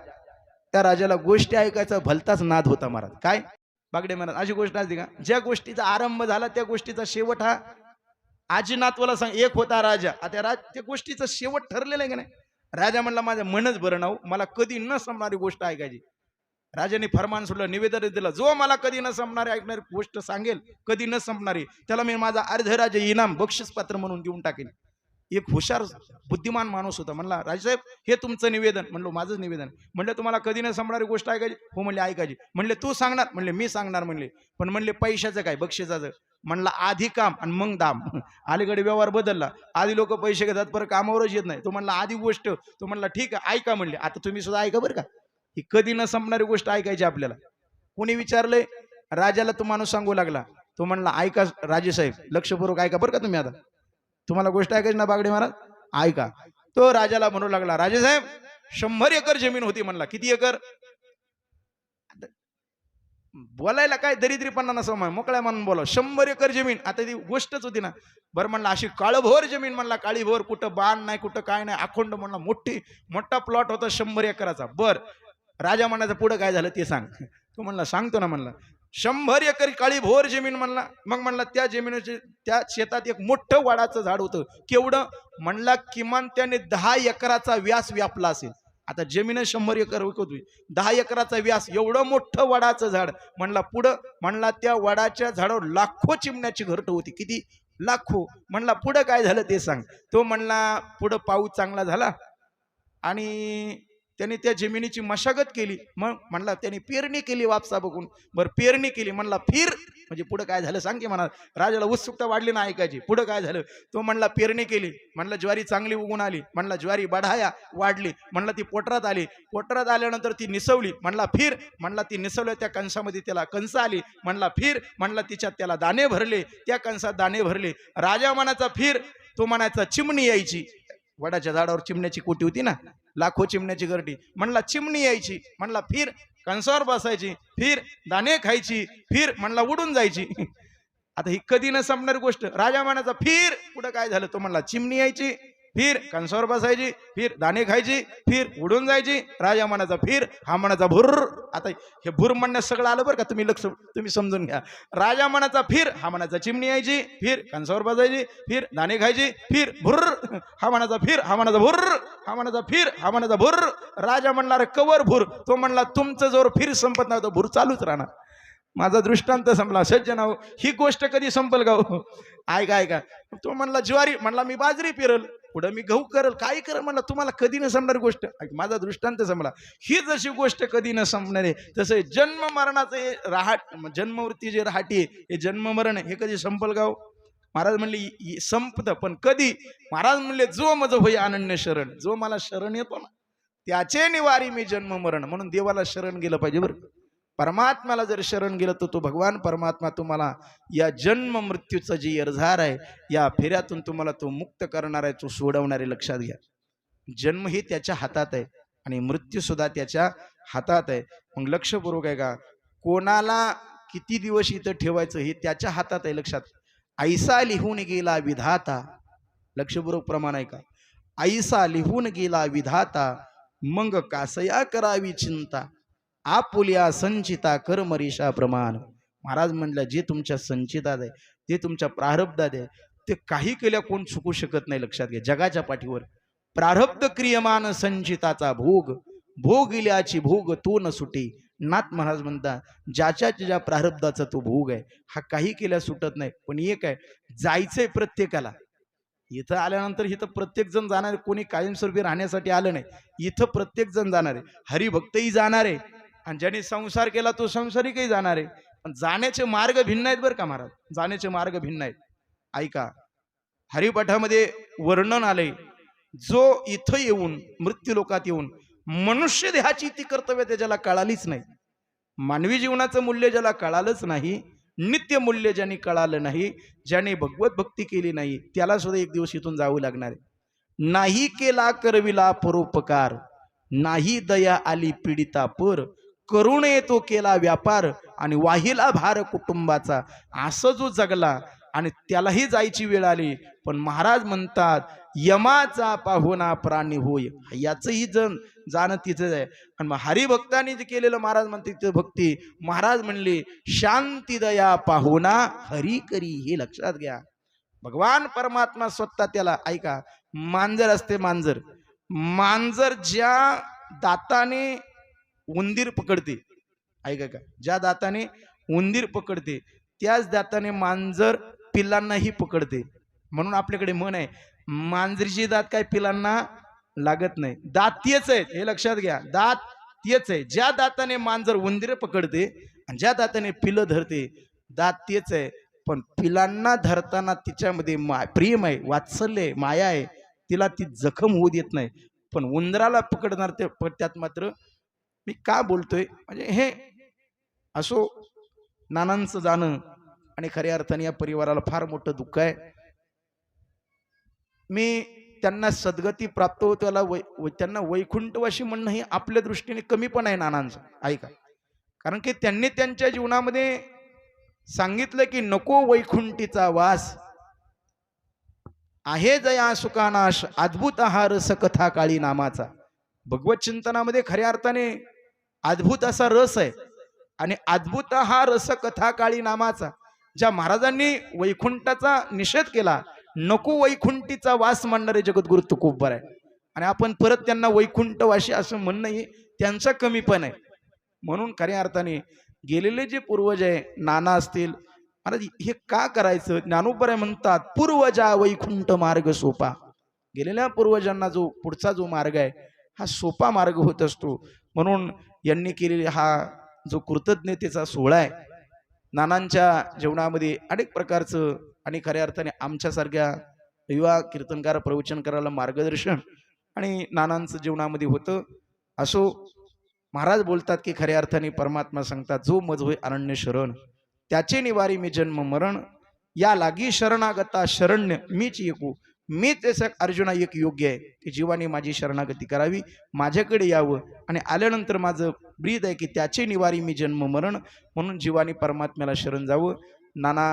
त्या राजाला गोष्टी ऐकायचा भलताच नाद होता महाराज. काय बागडे महाराज, अशी गोष्ट असते का? ज्या गोष्टीचा आरंभ झाला त्या गोष्टीचा शेवट हा आजीनाथवाला सांग. एक होता राजा, आता त्या गोष्टीचा शेवट ठरलेला आहे का नाही? राजा म्हणला माझं मनच बरं नाव, मला कधी न संपणारी गोष्ट ऐकायची. राजाने फरमान सोडलं, निवेदन दिलं, जो मला कधी न संपणारी ऐकणारी गोष्ट सांगेल, कधी न संपणारी, त्याला मी माझा अर्धराज्य इनाम बक्षीस पात्र म्हणून देऊन टाकेल. एक हुशार बुद्धिमान माणूस होता. म्हणला राजसाहेब हे तुमचं निवेदन. म्हणलो माझंच निवेदन. म्हणलं तुम्हाला कधी न संपणारी गोष्ट ऐकायची? हो म्हणले ऐकायची. म्हणले तू सांगणार? म्हणले मी सांगणार. म्हणले पण म्हणले पैशाचं काय, बक्षिसाचं? म्हणला आधी काम आणि मग दाम. अलीकडे व्यवहार बदलला, आधी लोक पैसे घेतात परत कामावरच येत नाही. तो म्हणला आधी गोष्ट. तो म्हणला ठीक आहे ऐका. म्हणले आता तुम्ही सुद्धा ऐका बरं का, ही कधी न संपणारी गोष्ट ऐकायची आपल्याला. कोणी विचारलंय? राजाला तो माणूस सांगू लागला. तो म्हणला ऐका राजेसाहेब, लक्षपूर्वक ऐका बरं का तुम्ही, आता तुम्हाला गोष्ट ऐकायची ना बागडे महाराज, ऐका. तो राजाला म्हणू लागला, राजेसाहेब 100 एकर जमीन होती. म्हणला किती एकर? बोलायला काय दरिद्रीपणा नसं, मोकळ्या म्हणून बोला. 100 एकर जमीन. आता ती गोष्टच होती ना. बरं म्हणला अशी काळभोर जमीन. म्हणला काळीभोर, कुठं बाण नाही, कुठं काय नाही, अखंड. म्हणला मोठा प्लॉट होता 100 एकराचा. बर राजा म्हणायचं पुढं काय झालं ते सांग. तो म्हणला सांगतो ना. म्हणला 100 एकर काळीभोर जमीन. म्हणला मग म्हणला त्या जमिनीचे त्या शेतात एक मोठं वडाचं झाड होतं. केवढं? म्हणला किमान त्याने 10 एकराचा व्यास व्यापला असेल. आता जमीन 100 एकर होती, 10 एकराचा व्यास, एवढं मोठं वडाचं झाड. म्हणला पुढं? म्हणला त्या वडाच्या झाडावर लाखो चिमण्याची घरटं होती. किती? लाखो. म्हणला पुढं काय झालं ते सांग. तो म्हणला पुढं पाऊस चांगला झाला आणि त्याने त्या जमिनीची मशागत केली. मग म्हणला त्याने पेरणी केली वापसा बघून. बरं पेरणी केली. म्हणला फिर म्हणजे पुढं काय झालं सांग की. म्हणा राजाला उत्सुकता वाढली ना ऐकायची. पुढं काय झालं? तो म्हणला पेरणी केली. म्हणला ज्वारी चांगली उगून आली. म्हणला ज्वारी बढाया वाढली. म्हणला ती पोटरात आली. पोटरात आल्यानंतर ती निसवली. म्हणला फिर. म्हणला ती निसवल्या त्या कंसामध्ये त्याला कंस आली. म्हणला फिर. म्हणला तिच्यात त्याला दाणे भरले. त्या कंसात दाणे भरले. राजा म्हणायचा फिर. तो म्हणायचा चिमणी यायची. वडाच्या झाडावर चिमण्याची कोटी होती ना, लाखो चिमण्याची गर्दी. म्हणला चिमणी यायची. म्हणला फिर. कंसावर बसायची. फिर. दाणे खायची. फिर. म्हणला उडून जायची. आता ही कधी न संपणारी गोष्ट. राजा म्हणायचा फिर. पुढे काय झालं? तो म्हणला चिमणी यायची. फिर. कंसावर बसायची. फिर. दाणे खायची. फिर. उडून जायची. राजा म्हणायचा फिर. हा म्हणायचा भुर. आता हे भुर म्हणण्यात सगळं आलं बरं का, तुम्ही समजून घ्या. राजा म्हणायचा फिर. हा म्हणायचा चिमणी यायची. फिर. कंसावर बसायची. फिर. दाणे खायची. फिर. भुर. हा म्हणायचा फिर. हा म्हणायचा भुर. हा म्हणायचा फिर. हा म्हणायचा भुर. राजा म्हणणार कवर भुर. तो म्हणला तुमचं जोर फिर संपत नाही, तो भुर चालूच राहणार. माझा दृष्टांत संपला. सज्जनाओ ही गोष्ट कधी संपल का? ऐका ऐका. तो म्हणला ज्वारी. म्हणला मी बाजरी पेरल. पुढे मी गहू करल. काय करल? म्हणला तुम्हाला कधी न संपणारी गोष्ट. माझा दृष्टांत संपला. ही जशी गोष्ट कधी न संपणार आहे, तसं जन्म मरणाचं राहाट, जन्मवृत्ती जे राहाटी, हे जन्म मरण हे कधी संपल गाव? महाराज म्हणले संपत, पण कधी? महाराज म्हणले जो मज होई अनन्य शरण. जो मला शरण येतो ना त्याचे निवारी मी जन्म मरण. म्हणून देवाला शरण गेलं पाहिजे बरं. परमात्म्याला जर शरण गेलं तर तो भगवान परमात्मा तुम्हाला या जन्म मृत्यूचं जी येरझार आहे, या फेऱ्यातून तुम्हाला तो मुक्त करणार आहे, तो सोडवणार आहे. लक्षात घ्या. जन्म ही त्याच्या हातात आहे आणि मृत्यू सुद्धा त्याच्या हातात आहे. मग लक्षपूर्वक आहे का, कोणाला किती दिवस इथं ठेवायचं हे त्याच्या हातात आहे. लक्षात. ऐसा लिहून गेला विधाता. लक्षपूर्वक प्रमाण आहे का. ऐसा लिहून गेला विधाता, मग कासया करावी चिंता. आपुल्या संचिता कर्मरीषा प्रमाण. महाराज म्हणलं जे तुमच्या संचितात आहे, ते तुमच्या प्रारब्धात आहे, ते काही केल्या कोण चुकू शकत नाही. लक्षात घ्या, जगाच्या पाठीवर प्रारब्ध क्रियमान संचिताचा भोग, भोग इल्याची भोग तो न सुटे. नाथ महाराज म्हणतात ज्याच्या ज्या प्रारब्धाचा तो भोग आहे हा काही केल्या सुटत नाही. पण एक आहे, जायचंय प्रत्येकाला. इथं आल्यानंतर इथं प्रत्येक जण जाणार आहे, कोणी कायमस्वरूपी राहण्यासाठी आलं नाही. इथं प्रत्येक जण जाणार आहे, हरिभक्तही जाणार आहे आणि ज्याने संसार केला तो संसारिकही जाणार आहे. पण जाण्याचे मार्ग भिन्न आहेत बरं का महाराज, जाण्याचे मार्ग भिन्न आहेत. ऐका, हरिपाठामध्ये वर्णन आलंय, जो इथं येऊन मृत्यू लोकात येऊन मनुष्य देहाची ती कर्तव्य त्याला कळालीच नाही, मानवी जीवनाचं मूल्य ज्याला कळालंच नाही, नित्य मूल्य ज्याने कळालं नाही, ज्याने भगवत भक्ती केली नाही, त्याला सुद्धा एक दिवस इथून जावं लागणार आहे. नाही केला करविला परोपकार, नाही दया आली पीडिता पर, करुणे तो केला व्यापार आणि वाहिला भार कुटुंबाचा. असं जो जगला आणि त्यालाही जायची वेळ आली, पण महाराज म्हणतात यमाचा पाहुणा प्राणी होय. याचंही जाणं तिथंच आहे. आणि मग हरिभक्तांनी जे केलेलं महाराज म्हणते तिथं भक्ती, महाराज म्हणले शांती दया पाहुणा हरी करी. हे लक्षात घ्या, भगवान परमात्मा स्वतः त्याला, ऐका, मांजर असते, मांजर, मांजर ज्या दाताने उंदीर पकडते, ऐका का, ज्या दाताने उंदीर पकडते त्याच दाताने मांजर पिल्लांनाही पकडते. म्हणून आपल्याकडे म्हण आहे, मांजरीची दात काय पिलांना लागत नाही. दात तेच आहेत, हे लक्षात घ्या, दात तेच आहे. ज्या दाताने मांजर उंदीर पकडते आणि ज्या दाताने पिलं धरते, दात तेच आहे. पण पिलांना धरताना तिच्यामध्ये प्रेम आहे, वात्सल्य आहे, माया आहे, तिला ती जखम होऊ देत नाही. पण उंदराला पकडणार ते त्यात मात्र, मी का बोलतोय म्हणजे हे असो, नानांचं जाणं आणि खऱ्या अर्थाने या परिवाराला फार मोठं दुःख आहे. मी त्यांना सद्गती प्राप्त हो, त्यांना वैकुंठवाशी म्हणणं हे आपल्या दृष्टीने कमी पण आहे नानांचं. ऐका, कारण की त्यांनी त्यांच्या जीवनामध्ये सांगितलं की नको वैकुंठीचा वास, आहे जया सुखानाश, अद्भुत हा रस कथा काळी नामाचा. भगवत चिंतनामध्ये खऱ्या अर्थाने अद्भुत असा रस आहे आणि अद्भुत हा रस कथा काळी नामाचा. ज्या महाराजांनी वैकुंठाचा निषेध केला, नको वैकुंठीचा वास म्हणणारे जगद्गुरु तुकोबर आहे. आणि आपण परत त्यांना वैकुंठवाशी असं म्हणणं हे त्यांचा कमी पण आहे. म्हणून खऱ्या अर्थाने गेलेले जे पूर्वज आहे, नाना असतील, महाराज हे का करायचं, ज्ञानोबर म्हणतात पूर्वजा वैकुंठ मार्ग सोपा. गेलेल्या पूर्वजांना जो पुढचा जो मार्ग आहे हा सोपा मार्ग होत असतो. म्हणून यांनी केलेला हा जो कृतज्ञतेचा सोहळा आहे, नानांच्या जीवनामध्ये अनेक प्रकारचं आणि खऱ्या अर्थाने आमच्यासारख्या युवा कीर्तनकार प्रवचन करायला मार्गदर्शन आणि नानांचं जीवनामध्ये होतं. असो, महाराज बोलतात की खऱ्या अर्थाने परमात्मा सांगतात, जो मज होय अरण्य शरण, त्याचे निवारी मी जन्म मरण, या लागी शरणागता शरण्य मीच एकू. मी त्याचा अर्जुना एक योग्य आहे की जीवाने माझी शरणागती करावी, माझ्याकडे यावं आणि आल्यानंतर माझं ब्रीद आहे की त्याचे निवारी मी जन्म मरण. म्हणून जीवाने परमात्म्याला शरण जावं. नाना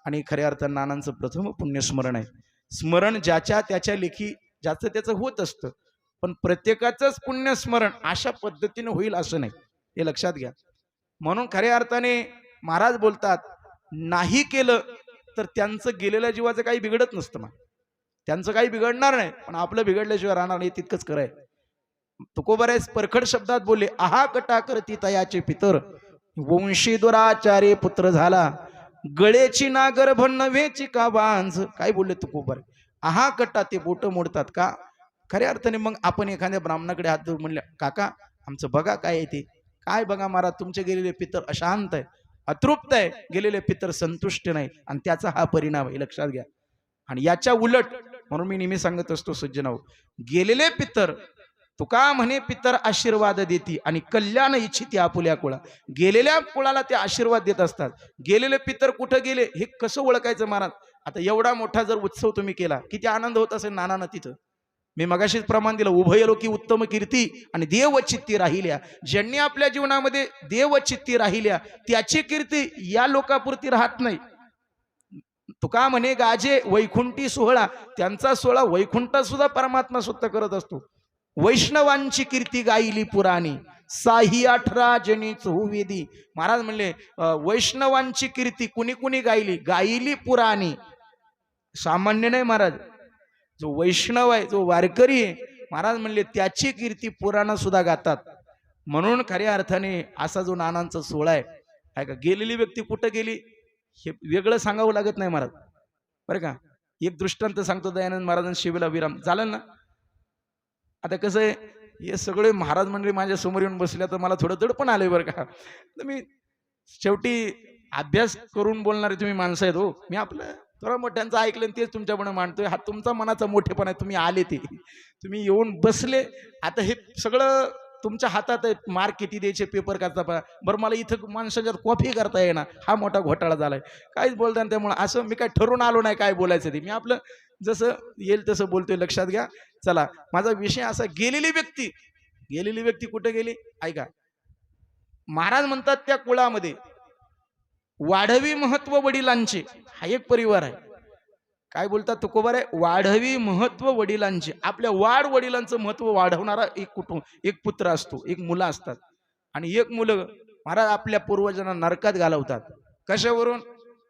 आणि खऱ्या अर्थानं नानांचं प्रथम पुण्यस्मरण आहे. स्मरण ज्याच्या त्याच्या लेखी ज्याचं त्याचं होत असतं, पण प्रत्येकाचंच पुण्यस्मरण अशा पद्धतीने होईल असं नाही, हे लक्षात घ्या. म्हणून खऱ्या अर्थाने महाराज बोलतात, नाही केलं तर त्यांचं गेलेल्या जीवाचं काही बिघडत नसतं. मग त्यांचं काही बिघडणार नाही, पण आपलं बिघडल्याशिवाय राहणार नाही, तितकंच कराय. तुकोबऱ्यास परखड शब्दात बोलले, आहा कटा करती तयाचे पितर, वंशी दुराचारे पुत्र झाला, गळेची ना गर्भ नव्हेची का बांझ. काय बोलले तुकोबर, आहा कटा, ते बोट मोडतात का. खऱ्या अर्थाने मग आपण एखाद्या ब्राह्मणाकडे हात धरून म्हणले, काका आमचं बघा काय आहे ते. काय बघा महाराज, तुमचे गेलेले पितर अशांत आहे, अतृप्त आहे, गेलेले पितर संतुष्ट नाही, आणि त्याचा हा परिणाम आहे, लक्षात घ्या. आणि याच्या उलट म्हणून मी नेहमी सांगत असतो सज्जनाओ, गेलेले पितर, तुका म्हणे पितर आशीर्वाद देती आणि कल्याण इच्छिती आपुल्या कुळा. गेलेल्या कुळाला ते आशीर्वाद देत असतात. गेलेले पितर कुठं गेले हे कसं ओळखायचं महाराज. आता एवढा मोठा जर उत्सव तुम्ही केला, किती आनंद होत असेल नानानं तिथं. मी मगाशीच प्रमाण दिलं, उभयलोकी उत्तम कीर्ती आणि देवचित्ती राहिल्या. ज्यांनी आपल्या जीवनामध्ये देवचित्ती राहिल्या त्याची कीर्ती या लोकापुरती राहत नाही. तुका म्हणे गाजे वैकुंठी सोहळा, त्यांचा सोहळा वैकुंठात सुद्धा परमात्मा स्वतः करत असतो. वैष्णवांची कीर्ती गायली पुराणी, साही 18 जनी चहुवेदी. महाराज म्हणले वैष्णवांची कीर्ती कुणी कुणी गायली, गायली पुराणी. सामान्य नाही महाराज, जो वैष्णव आहे, जो वारकरी आहे, महाराज म्हणले त्याची कीर्ती पुराण सुद्धा गातात. म्हणून खऱ्या अर्थाने असा जो नानांचा सोहळा आहे का, गेलेली व्यक्ती कुठं गेली हे वेगळं सांगावं लागत नाही महाराज, बरं का. एक दृष्टांत सांगतो दयानंद महाराजांनी शिवेला विराम झालं ना. आता कसं आहे, हे सगळे महाराज मंडळी माझ्या समोर येऊन बसल्या तर मला थोडं दडपण आलंय बरं का. तर मी शेवटी अभ्यास करून बोलणारे तुम्ही माणसं आहेत हो. मी आपलं थोडा मोठ्यांचं ऐकलं तेच तुमच्याकडे मांडतोय. हा तुमचा मनाचा मोठेपणा आहे. तुम्ही आले ते, तुम्ही येऊन बसले. आता हे सगळं तुमच्या हातात आहे. मार्क किती द्यायचे, पेपर करता बरं. मला इथं माणसाच्या कॉफी करता येणार, हा मोठा घोटाळा झालाय. काहीच बोलता. त्यामुळे असं मी काय ठरवून आलो नाही काय बोलायचं ते. मी आपलं जसं येईल तसं बोलतोय, लक्षात घ्या. चला, माझा विषय असा, गेलेली व्यक्ती कुठे गेली ऐका. महाराज म्हणतात त्या कुळामध्ये वाढवी महत्व वडिलांचे. हा एक परिवार आहे. काय बोलतात तुकोबार आहे, वाढवी महत्व वडिलांचे. आपल्या वाढ वडिलांचं महत्व वाढवणारा एक कुटुंब, एक पुत्र असतो, एक मुलं असतात. आणि एक मुलं महाराज आपल्या पूर्वजांना नरकात घालवतात. कशावरून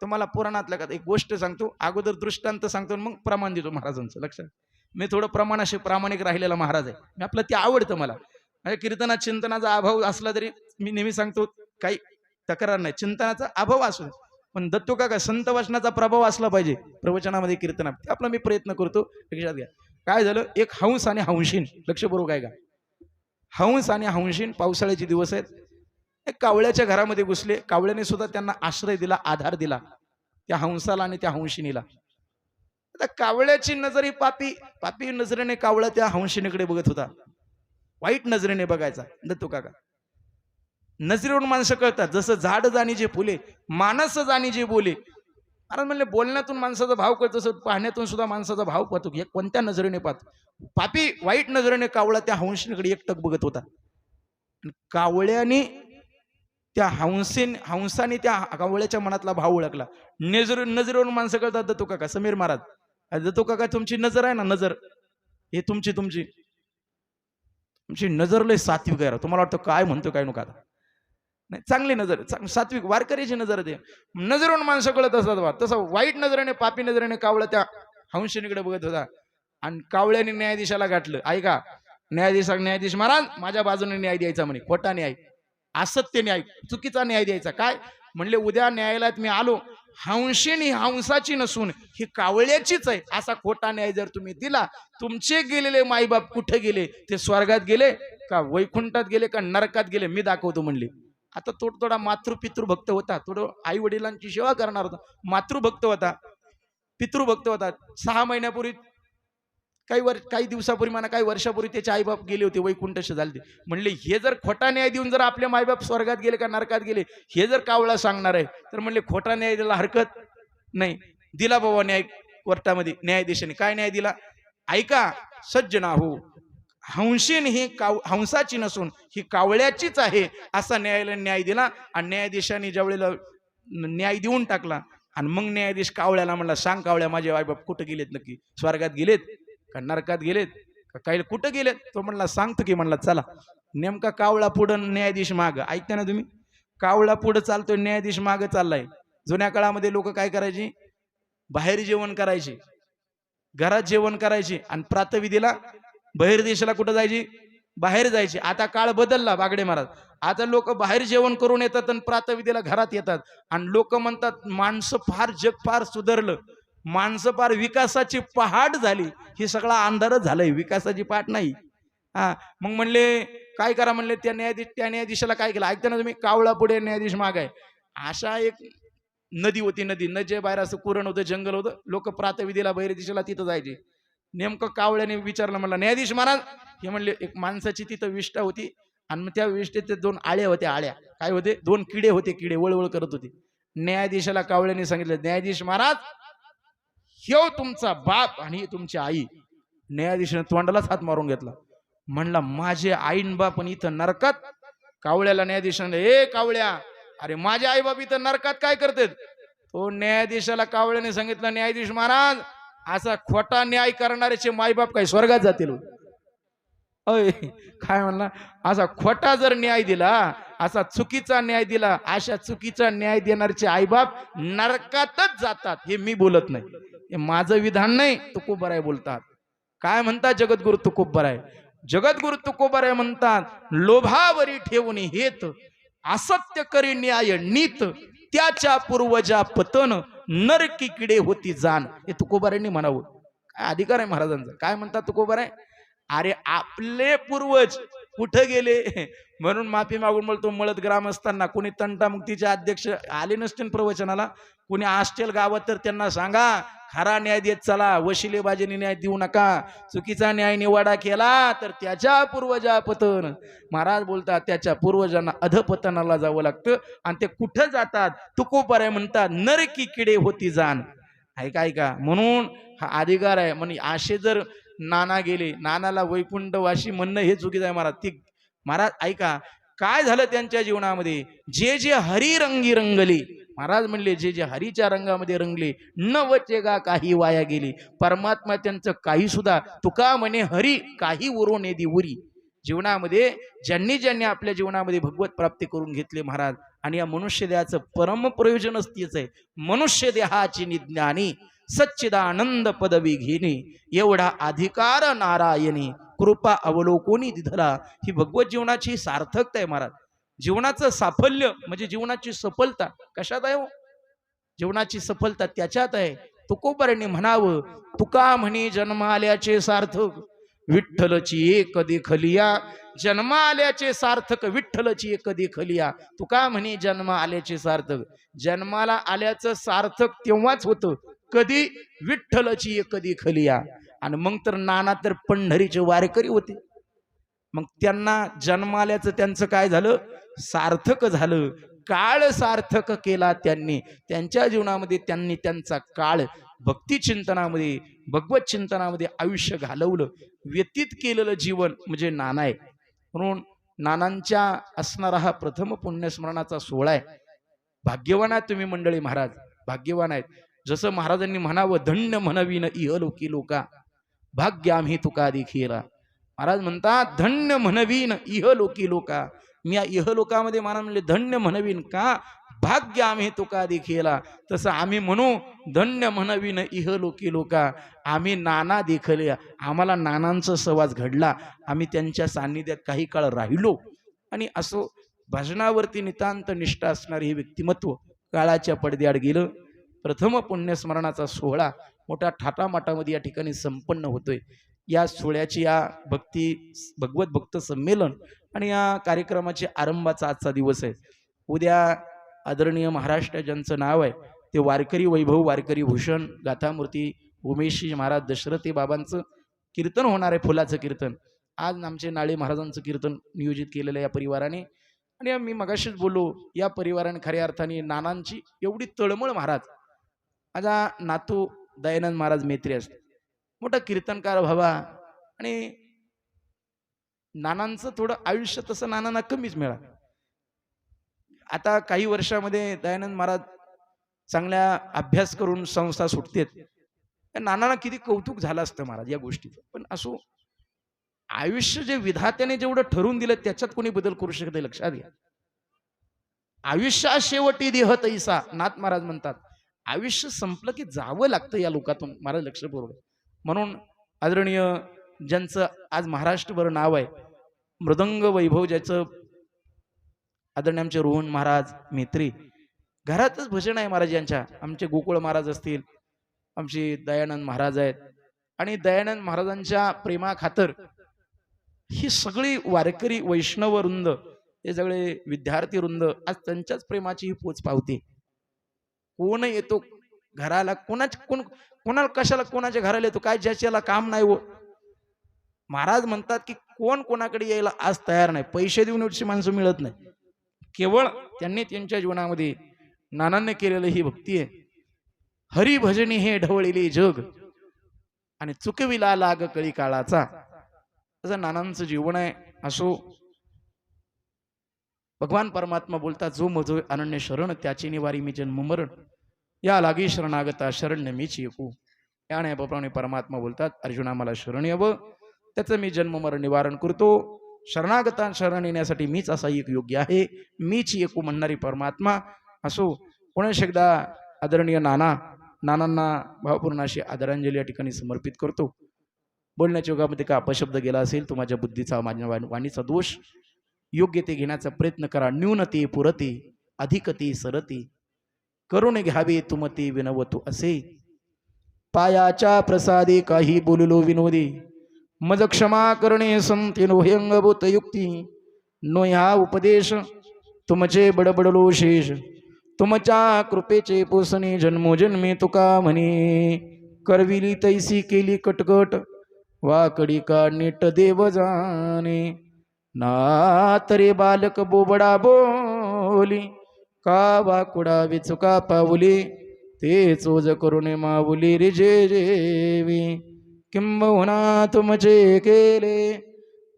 तुम्हाला पुराणातल्या का एक गोष्ट सांगतो, अगोदर दृष्टांत सांगतो, मग प्रमाण देतो महाराजांचं. लक्षात, मी थोडं प्रमाणाशी प्रामाणिक राहिलेला महाराज आहे. मी आपलं ते आवडतं मला. म्हणजे कीर्तनात चिंतनाचा अभाव असला तरी मी नेहमी सांगतो, काही तक्रार नाही, चिंतनाचा अभाव असू, पण दत्तो काका संत वचनाचा प्रभाव असला पाहिजे प्रवचनामध्ये, कीर्तनात. आपला मी प्रयत्न करतो. लक्षात घ्या. काय झालं, एक हंस आणि हंशीन, लक्ष बरोबर काय का, हंस आणि हंशीन पावसाळ्याचे दिवस आहेत. एक कावळ्याच्या घरामध्ये घुसले. कावळ्याने सुद्धा त्यांना आश्रय दिला, आधार दिला त्या हंसाला आणि त्या हंशिनीला. आता कावळ्याची नजर ही पापी नजरेने कावळा त्या हंशिनीकडे बघत होता. वाईट नजरेने बघायचा. दत्तो काका, नजरेवरून माणसं कळतात. जसं झाड जाणी जे फुले, माणस जाणी जे बोले. कारण म्हणले बोलण्यातून माणसाचा भाव कळतो, तसं पाहण्यातून सुद्धा माणसाचा भाव पाहतो. हे कोणत्या नजरेने पाहतो. पापी वाईट नजरेने कावळा त्या हंशीकडे एकटक बघत होता. कावळ्याने त्या हंसाने त्या कावळ्याच्या मनातला भाव ओळखला. नजरेवरून माणसं कळतात. दत्तो काका, समीर महाराज, दत्तो काका तुमची नजर आहे ना, नजर हे तुमची नजर लय सात्विक आहे. तुम्हाला वाटतं काय म्हणतो काय नको, आता नाही, चांगली नजर, सात्विक वारकरीची नजर ते. नजरेवरून माणसं कळत असतात. तसं वाईट नजरेने, पापी नजरेने कावळा त्या हंशीकडे बघत होता. आणि कावळ्याने न्यायाधीशाला गाठलं. ऐका, न्यायाधीश महाराज माझ्या बाजूने न्याय द्यायचा म्हणे. खोटा न्याय, असत्य न्याय, चुकीचा न्याय द्यायचा. काय म्हणले, उद्या न्यायालयात मी आलो, हंशीनी हंसाची नसून ही कावळ्याचीच आहे, असा खोटा न्याय जर तुम्ही दिला, तुमचे गेलेले माईबाप कुठे गेले, ते स्वर्गात गेले का वैकुंठात गेले का नरकात गेले, मी दाखवतो म्हणले. आता थोडा पितृभक्त होता, थोडं आई वडिलांची सेवा करणार होता, मातृभक्त होता, पितृभक्त होता. 6 महिन्यापूर्वी काही दिवसापूर्वी म्हणा, काही वर्षापूर्वी त्याचे आईबाप गेले होते, वैकुंठश झाले. म्हणले हे जर खोटा न्याय देऊन जर आपले मायबाप स्वर्गात गेले का नरकात गेले हे जर कावळा सांगणार आहे, तर म्हणले खोटा न्याय द्यायला हरकत नाही. दिला बाबा न्याय कोर्टामध्ये. न्यायाधीशाने काय न्याय दिला ऐका, सज्जना हो, हंशीन ही हंसाची नसून ही कावळ्याचीच आहे, असा न्यायालयाने न्याय दिला. आणि न्यायाधीशाने ज्या वेळेला न्याय देऊन टाकला, आणि मग न्यायाधीश कावळ्याला म्हणला, सांग कावळ्या, माझे आईबाप कुठे गेलेत, नक्की स्वर्गात गेलेत का नरकात गेलेत का काही कुठं गेलेत. तो म्हणला सांगतो की. म्हणला चला. नेमका कावळा पुढं, न्यायाधीश माग. ऐकता ना तुम्ही, कावळा पुढं चालतोय, न्यायाधीश माग चाललाय. जुन्या काळामध्ये लोक काय करायची, बाहेर जेवण करायचे, घरात जेवण करायचे, आणि प्रातविधीला बहिर्देशाला कुठं जायची, बाहेर जायचे. आता काळ बदलला बागडे महाराज. आता लोक बाहेर जेवण करून येतात आणि प्रातविधीला घरात येतात. आणि लोक म्हणतात माणसं फार, जग फार सुधारलं, माणसं फार विकासाची पहाट झाली. ही सगळा अंधारच झालाय, विकासाची पाठ नाही. मग म्हणले काय करा, म्हणले त्या न्यायाधीशाला काय केलं ऐकता ना तुम्ही, कावळा पुढे न्यायाधीश माग आहे. अशा एक नदी होती, नदीच्या बाहेर असं कुरण होतं, जंगल होतं. लोक प्रातविधीला बहिर्देशाला तिथं जायचे. नेमकं कावळ्याने विचारलं, म्हणलं न्यायाधीश महाराज, हे म्हणले एक माणसाची तिथं विष्ठा होती, आणि मग त्या विष्ठेत 2 आळ्या होत्या. आळ्या काय होते, 2 किडे होते, किडे वळवळ करत होते. न्यायाधीशाला कावळ्याने सांगितलं, न्यायाधीश महाराज, ह्यो तुमचा बाप आणि ही तुमची आई. न्यायाधीशाने तोंडालाच हात मारून घेतला. म्हणला माझे आईन बाप आणि इथं नरकात. कावळ्याला न्यायाधीशाने, ए कावळ्या, अरे माझे आई बाप इथं नरकात काय करतात. तो न्यायाधीशाला कावळ्याने सांगितलं, न्यायाधीश महाराज, असा खोटा न्याय करणाऱ्याचे मायबाप काही स्वर्गात जातील. अय काय म्हणला, असा खोटा जर न्याय दिला, असा चुकीचा न्याय दिला, अशा चुकीचा न्याय देणारचे आईबाप नरकातच जातात. हे मी बोलत नाही, हे माझं विधान नाही, तुकोबराय बोलतात. काय म्हणतात जगद्गुरु तुकोबराय? जगद्गुरु तुकोबराय म्हणतात, लोभावरी ठेवून हेत, असत्य करी न्याय नीत, त्याच्या पूर्वजा पतन, नरकी किडे होती जाण. हे तुकोबरायांनी म्हणावं. काय अधिकार आहे महाराजांचा? काय म्हणतात तुकोबराय? अरे आपले पूर्वज कुठे गेले म्हणून माफी मागून बोलतो. मळत ग्राम असताना कोणी तंटामुक्तीचे अध्यक्ष आले नसतील प्रवचनाला, कोणी असतील गावात, तर त्यांना सांगा खरा न्याय देत चला, वशिलेबाजीने न्याय देऊ नका. चुकीचा न्याय निवाडा केला तर त्याच्या पूर्वजा पतन. महाराज बोलतात त्याच्या पूर्वजांना अधपतनाला जावं लागतं. आणि ते कुठं जातात? तुकोबराय म्हणतात, नरकी किडे होती जाण. ऐका ऐका, म्हणून हा अधिकार आहे. म्हणजे असे जर नाना गेले, नानाला वैकुंठवासी म्हणणं हे चुकीचं आहे महाराज. ती महाराज ऐका, काय झालं त्यांच्या जीवनामध्ये? जे जे हरी रंगी रंगले, महाराज म्हणले जे जे हरीच्या रंगामध्ये रंगले, न वचेगा काही वाया गेली. परमात्मा त्यांचं काही सुद्धा, तुका म्हणे हरी काही उरो नेदी उरी. जीवनामध्ये ज्यांनी ज्यांनी आपल्या जीवनामध्ये भगवत प्राप्ती करून घेतले महाराज, आणि या मनुष्य देहाचं परम प्रयोजनच तेच आहे. मनुष्य देहाची निज्ञानी सच्चिदानंद पदवी घेणे, एवढा अधिकार नारायणी, कृपा अवलोकोनी दिधला. ही भगवत जीवनाची सार्थकता आहे महाराज. जीवनाचं साफल्य म्हणजे जीवनाची सफलता कशात आहे हो? जीवनाची सफलता त्याच्यात आहे. तुकोबरायांनी म्हणावं, तुका म्हणे जन्म आल्याचे सार्थक, विठ्ठलची एक देखलिया. जन्म आल्याचे सार्थक, विठ्ठलची एक देखलिया. तुका म्हणे जन्म आल्याचे सार्थक. जन्माला आल्याचं सार्थक तेव्हाच होतं कधी? विठ्ठलची एक देखलिया. आणि मग तर नाना तर पंढरीचे वारकरी होते. मग त्यांना जन्म आल्याचं त्यांचं काय झालं? सार्थक झालं. काळ सार्थक केला त्यांनी. त्यांच्या जीवनामध्ये त्यांनी त्यांचा काळ भक्ती चिंतनामध्ये, भगवत चिंतनामध्ये आयुष्य घालवलं. व्यतीत केलेलं जीवन म्हणजे नाना आहे. म्हणून नानांच्या असणारा हा प्रथम पुण्यस्मरणाचा सोहळा आहे. भाग्यवान आहेत तुम्ही मंडळी महाराज, भाग्यवान आहेत. जसं महाराजांनी म्हणावं, धन्य म्हणवीन इहलोकी लोका, भाग्य आम्ही तुका देखीला. महाराज म्हणतात धन्य म्हणवीन इहलोकी लोका. मी या इहलोकामध्ये महाराज म्हणले धन्य म्हणवीन का? भाग्य आम्ही तुका देखीला. तसं आम्ही म्हणू धन्य म्हणवीन इहलोकी लोका. आम्ही नाना देखले, आम्हाला नानांचा सहवास घडला, आम्ही त्यांच्या सान्निध्यात काही काळ राहिलो. आणि असो भजनावरती नितांत निष्ठा असणारे हे व्यक्तिमत्व काळाच्या पडद्याआड गेलं. प्रथम पुण्यस्मरणाचा सोहळा मोठ्या ठाटामाटामध्ये या ठिकाणी संपन्न होतोय. या सोहळ्याची, या भगवत भक्त संमेलन आणि या कार्यक्रमाच्या आरंभाचा आजचा दिवस आहे. उद्या आदरणीय महाराष्ट्र ज्यांचं नाव आहे ते वारकरी वैभव, वारकरी भूषण, गाथामूर्ती उमेशजी महाराज दशरथी बाबांचं कीर्तन होणार आहे, फुलाचं कीर्तन. आज आमचे नाळे महाराजांचं कीर्तन नियोजित केलेलं आहे या परिवाराने. आणि मी मगाशीच बोललो, या परिवाराने खऱ्या अर्थाने नानांची एवढी तळमळ. महाराज माझा नातू दयानंद महाराज मेत्री असते, मोठा कीर्तनकार व्हावा. आणि नानांचं थोडं आयुष्य तसं नानांना कमीच मिळालं. आता काही वर्षामध्ये दयानंद महाराज चांगल्या अभ्यास करून संस्था सुटतेत. नानांना किती कौतुक झालं असतं महाराज या गोष्टीचं. पण असो, आयुष्य जे विधात्याने जेवढं ठरवून दिलं त्याच्यात कोणी बदल करू शकत नाही, लक्षात घ्या. आयुष्या शेवटी देह तैसा, नाथ महाराज म्हणतात. आयुष्य संपलं की जावं लागतं या लोकातून, महाराज लक्षपूर्वक. म्हणून आदरणीय ज्यांचं आज महाराष्ट्रभर नाव आहे, मृदंग वैभव, ज्याचं आदरणीय आमचे रोहन महाराज मेत्री, घरातच भजन आहे महाराज यांच्या. आमचे गोकुळ महाराज असतील, आमचे दयानंद महाराज आहेत. आणि दयानंद महाराजांच्या प्रेमाखातर ही सगळी वारकरी वैष्णव वृंद, हे सगळे विद्यार्थी वृंद आज त्यांच्याच प्रेमाची ही पोच पावते. कोण येतो घराला, कोणाला कशाला कोणाच्या घराला येतो, काय ज्याच्याला काम नाही हो. महाराज म्हणतात की कोण कोणाकडे यायला आज तयार नाही. पैसे देऊन एवढी माणसं मिळत नाही. केवळ त्यांनी त्यांच्या जीवनामध्ये नानांनी केलेलं ही भक्ती आहे. हरिभजनी हे ढवळिले जग आणि चुकविला लाग कळी काळाचा, असं नानांचं जीवन आहे. असो, भगवान परमात्मा बोलतात, जो मजो अनन्य शरण त्याची निवारी मी जन्म मरण, या लागी शरणागता शरण्य मीच एकू. या न्यायाप्रमाणे परमात्मा बोलतात, अर्जुना मला शरण यावं, त्याचं मी जन्ममरण निवारण करतो. शरणागतां शरण येण्यासाठी मीच असा एक योग्य आहे, मीच एकू म्हणणारी परमात्मा असो. पुन्हा एकदा आदरणीय नानांना भावपूर्ण अशी आदरांजली या ठिकाणी समर्पित करतो. बोलण्याच्या युगामध्ये का अपशब्द गेला असेल तो माझ्या बुद्धीचा, माझ्या वाणीचा दोष. योग्य ते घेण्याचा प्रयत्न करा. न्यूनते पुरते अधिकते सरते, करून घ्यावे तुमते विनवतो असे. पायाच्या प्रसादे काही बोललो विनोदी, मज क्षमा करणे संती नोह्यंगभूत युक्ती. नो ह्या उपदेश तुमचे बडबडलो शेष, तुमच्या कृपेचे पोसणे जन्मोजन्मी तुका म्हणे. करविली तैसी केली कटकट, वाकडी का नीट देव जाणे. ना तरे बालक बोबडा बोली, का वाकुडा विचुका पावली. ते चोज करून माऊली रिजे जेवी, किंबहुना तुमचे केले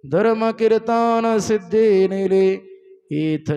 धर्म कीर्तन सिद्धे नेले. इथ